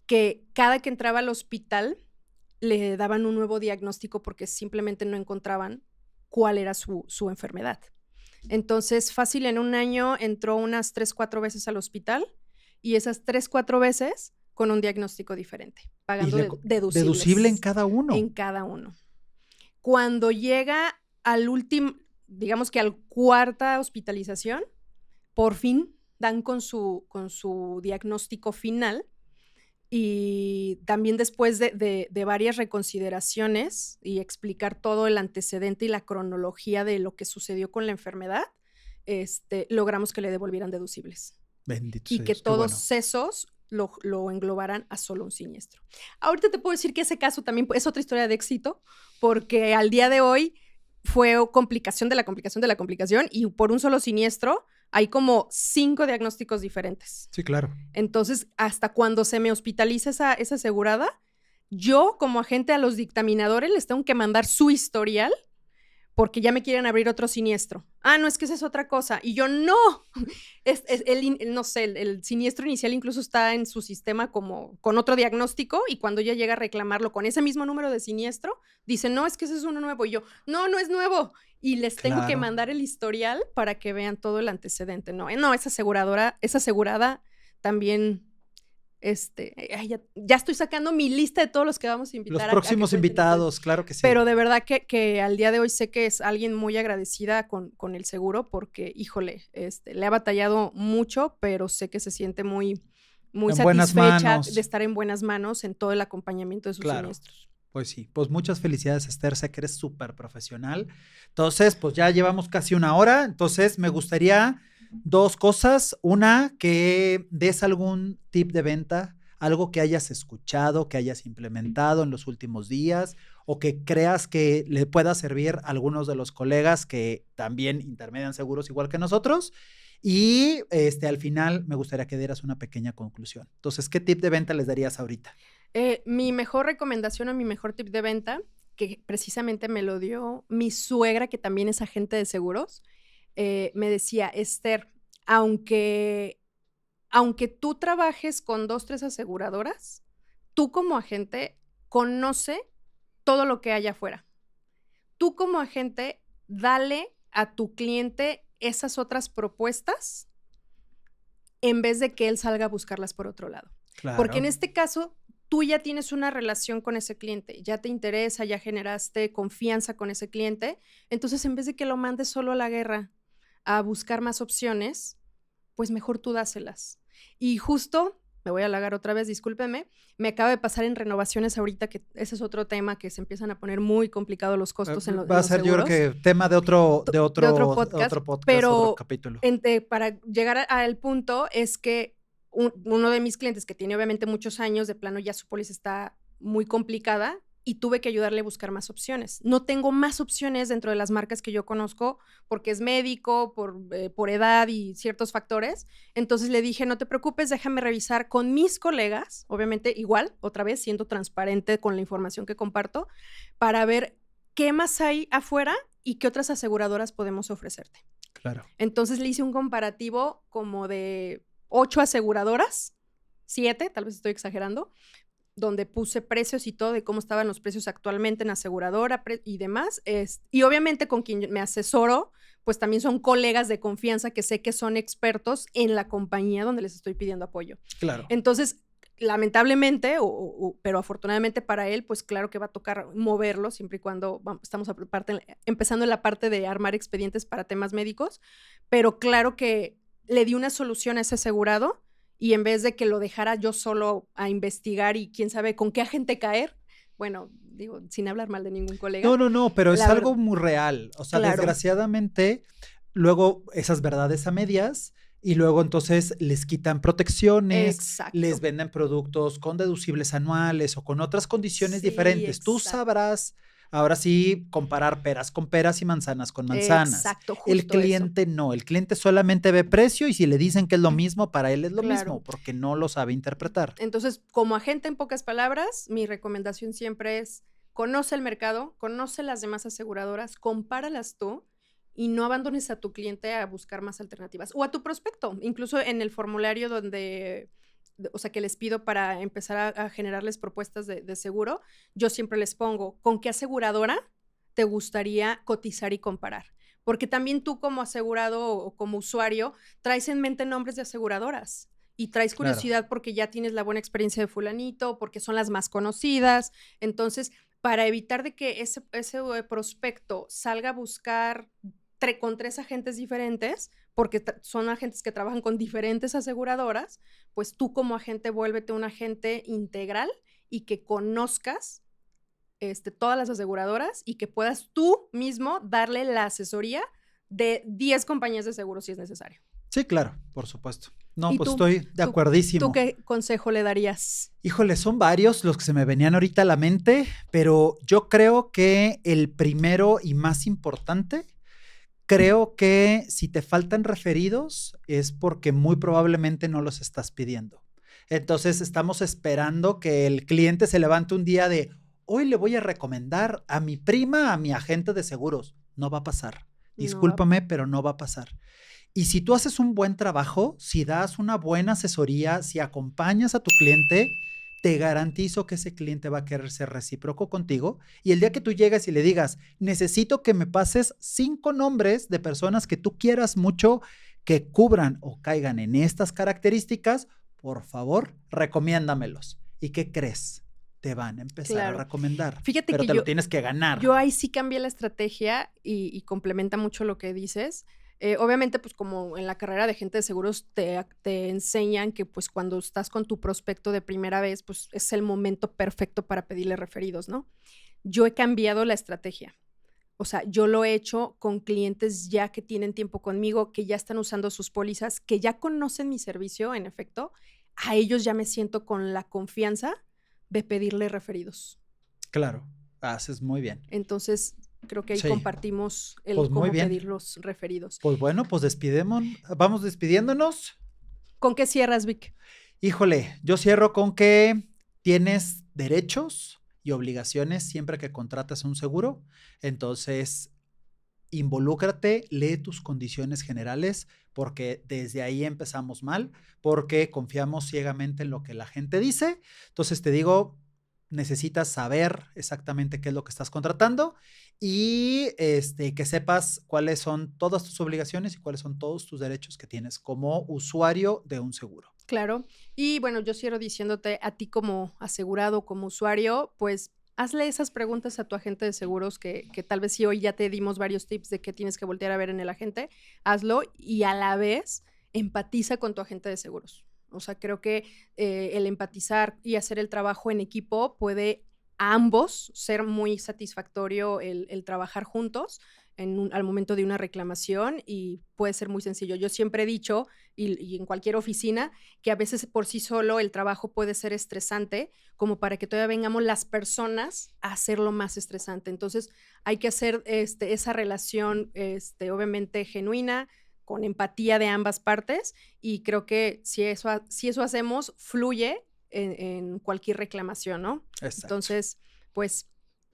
que cada que entraba al hospital le daban un nuevo diagnóstico porque simplemente no encontraban cuál era su enfermedad. Entonces, fácil, en un año entró unas 3, 4 veces al hospital y esas 3, 4 veces con un diagnóstico diferente, Y pagando deducible en deducibles cada uno. en cada uno. Cuando llega al último, digamos que al cuarta hospitalización, por fin dan con su diagnóstico final y también después de varias reconsideraciones y explicar todo el antecedente y la cronología de lo que sucedió con la enfermedad, logramos que le devolvieran deducibles Bendito y sea que Dios, qué todos bueno. esos lo englobaran a solo un siniestro. Ahorita te puedo decir que ese caso también es otra historia de éxito, porque al día de hoy fue complicación de la complicación de la complicación y por un solo siniestro hay como 5 diagnósticos diferentes. Sí, claro. Entonces, hasta cuando se me hospitaliza esa asegurada, yo como agente a los dictaminadores les tengo que mandar su historial porque ya me quieren abrir otro siniestro. Ah, no, es que esa es otra cosa. Y yo, no, no sé, el siniestro inicial incluso está en su sistema como con otro diagnóstico y cuando ella llega a reclamarlo con ese mismo número de siniestro, dice, no, es que ese es uno nuevo. Y yo, no, no es nuevo. Y les tengo que Claro. mandar el historial para que vean todo el antecedente. No, esa asegurada también, ya estoy sacando mi lista de todos los que vamos a invitar. Los a que próximos cuenten historias. invitados, claro que sí. Pero de verdad que al día de hoy sé que es alguien muy agradecida con el seguro porque, híjole, le ha batallado mucho, pero sé que se siente muy, muy En buenas satisfecha manos. de estar en buenas manos en todo el acompañamiento de sus Claro. siniestros. Pues sí, pues muchas felicidades, Esther, sé que eres súper profesional. Entonces, pues ya llevamos casi una hora, entonces me gustaría 2 cosas. Una, que des algún tip de venta, algo que hayas escuchado, que hayas implementado en los últimos días o que creas que le pueda servir a algunos de los colegas que también intermedian seguros igual que nosotros. Y al final me gustaría que dieras una pequeña conclusión. Entonces, ¿qué tip de venta les darías ahorita? Mi mejor recomendación o mi mejor tip de venta, que precisamente me lo dio mi suegra, que también es agente de seguros, me decía, Esther, aunque tú trabajes con 2, 3 aseguradoras, tú como agente conoce todo lo que hay afuera. Tú como agente, dale a tu cliente esas otras propuestas en vez de que él salga a buscarlas por otro lado. Claro. Porque en este caso, tú ya tienes una relación con ese cliente, ya te interesa, ya generaste confianza con ese cliente, entonces en vez de que lo mandes solo a la guerra a buscar más opciones, pues mejor tú dáselas. Y justo, me voy a halagar otra vez, discúlpeme, me acaba de pasar en renovaciones ahorita, que ese es otro tema que se empiezan a poner muy complicados los costos en, Va a ser, yo creo que tema de otro podcast, pero otro capítulo. Para llegar al punto es que uno de mis clientes que tiene obviamente muchos años, de plano ya su póliza está muy complicada y tuve que ayudarle a buscar más opciones. No tengo más opciones dentro de las marcas que yo conozco porque es médico, por edad y ciertos factores. Entonces le dije, no te preocupes, déjame revisar con mis colegas, obviamente igual, otra vez siendo transparente con la información que comparto, para ver qué más hay afuera y qué otras aseguradoras podemos ofrecerte. Claro. Entonces le hice un comparativo como de 8 aseguradoras, 7, tal vez estoy exagerando, donde puse precios y todo de cómo estaban los precios actualmente en aseguradora y demás. Y obviamente con quien me asesoro, pues también son colegas de confianza que sé que son expertos en la compañía donde les estoy pidiendo apoyo. Claro. Entonces, lamentablemente, pero afortunadamente para él, pues claro que va a tocar moverlo siempre y cuando estamos empezando en la parte de armar expedientes para temas médicos, pero claro que le di una solución a ese asegurado y en vez de que lo dejara yo solo a investigar y quién sabe con qué agente caer, bueno, digo, sin hablar mal de ningún colega. No, pero es algo muy real. O sea, Claro. desgraciadamente, luego esas verdades a medias y luego entonces les quitan protecciones, Exacto. les venden productos con deducibles anuales o con otras condiciones Sí, diferentes. Tú exacto. sabrás, ahora sí, comparar peras con peras y manzanas con manzanas. Exacto, justo El cliente eso. no, el cliente solamente ve precio y si le dicen que es lo mismo, para él es lo Claro. mismo, porque no lo sabe interpretar. Entonces, como agente, en pocas palabras, mi recomendación siempre es: conoce el mercado, conoce las demás aseguradoras, compáralas tú y no abandones a tu cliente a buscar más alternativas o a tu prospecto. Incluso en el formulario o sea, que les pido para empezar a generarles propuestas de seguro, yo siempre les pongo, ¿con qué aseguradora te gustaría cotizar y comparar? Porque también tú como asegurado o como usuario traes en mente nombres de aseguradoras y traes curiosidad Claro. porque ya tienes la buena experiencia de fulanito, porque son las más conocidas. Entonces, para evitar de que ese prospecto salga a buscar con 3 agentes diferentes, porque son agentes que trabajan con diferentes aseguradoras, pues tú como agente vuélvete un agente integral y que conozcas todas las aseguradoras y que puedas tú mismo darle la asesoría de 10 compañías de seguros si es necesario. Sí, claro, por supuesto. No, ¿Y pues tú? estoy de ¿Tú acuerdísimo. qué consejo le darías? Híjole, son varios los que se me venían ahorita a la mente, pero yo creo que el primero y más importante, creo que si te faltan referidos es porque muy probablemente no los estás pidiendo. Entonces estamos esperando que el cliente se levante un día de, hoy le voy a recomendar a mi prima, a mi agente de seguros. No va a pasar. Discúlpame, pero no va a pasar. Y si tú haces un buen trabajo, si das una buena asesoría, si acompañas a tu cliente, te garantizo que ese cliente va a querer ser recíproco contigo. Y el día que tú llegues y le digas, necesito que me pases 5 nombres de personas que tú quieras mucho que cubran o caigan en estas características, por favor, recomiéndamelos. ¿Y qué crees? Te van a empezar a recomendar. Fíjate pero que te lo tienes que ganar. Yo ahí sí cambié la estrategia y complementa mucho lo que dices. Obviamente, pues como en la carrera de agente de seguros te enseñan que pues cuando estás con tu prospecto de primera vez, pues es el momento perfecto para pedirle referidos, ¿no? Yo he cambiado la estrategia. O sea, yo lo he hecho con clientes ya que tienen tiempo conmigo, que ya están usando sus pólizas, que ya conocen mi servicio, en efecto. A ellos ya me siento con la confianza de pedirle referidos. Claro, haces muy bien. Entonces, creo que ahí Sí. compartimos el Pues muy cómo bien. pedir los referidos. Pues bueno, pues vamos despidiéndonos. ¿Con qué cierras, Vic? Híjole, yo cierro con que tienes derechos y obligaciones siempre que contratas un seguro. Entonces, involúcrate, lee tus condiciones generales, porque desde ahí empezamos mal, porque confiamos ciegamente en lo que la gente dice. Entonces te digo, necesitas saber exactamente qué es lo que estás contratando y que sepas cuáles son todas tus obligaciones y cuáles son todos tus derechos que tienes como usuario de un seguro. Claro. Y bueno, yo cierro diciéndote a ti como asegurado, como usuario, pues hazle esas preguntas a tu agente de seguros que tal vez si hoy ya te dimos varios tips de qué tienes que voltear a ver en el agente, hazlo y a la vez empatiza con tu agente de seguros. O sea, creo que el empatizar y hacer el trabajo en equipo puede a ambos ser muy satisfactorio el trabajar juntos al momento de una reclamación y puede ser muy sencillo. Yo siempre he dicho, y en cualquier oficina, que a veces por sí solo el trabajo puede ser estresante, como para que todavía vengamos las personas a hacerlo más estresante. Entonces, hay que hacer esa relación, obviamente genuina, con empatía de ambas partes, y creo que si eso hacemos, fluye en cualquier reclamación, ¿no? Exacto. Entonces, pues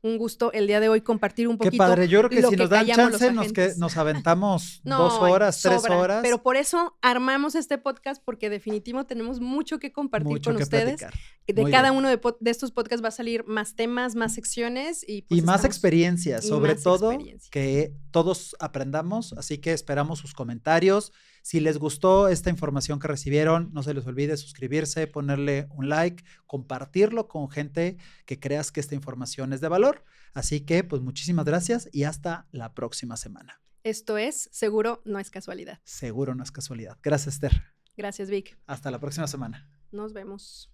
Un gusto el día de hoy compartir un Qué poquito. padre, yo creo que lo si nos dan callamos los chance, agentes. nos aventamos No, 2 horas, 3 sobra, horas. pero por eso armamos este podcast, porque definitivo tenemos mucho que compartir Mucho con que ustedes. platicar. De Muy cada bien. uno de estos podcasts va a salir más temas, más secciones y pues Y más estamos- experiencias, y sobre más todo experiencia. que todos aprendamos, así que esperamos sus comentarios. Si les gustó esta información que recibieron, no se les olvide suscribirse, ponerle un like, compartirlo con gente que creas que esta información es de valor. Así que, pues muchísimas gracias y hasta la próxima semana. Esto es Seguro No es Casualidad. Seguro no es casualidad. Gracias, Esther. Gracias, Vic. Hasta la próxima semana. Nos vemos.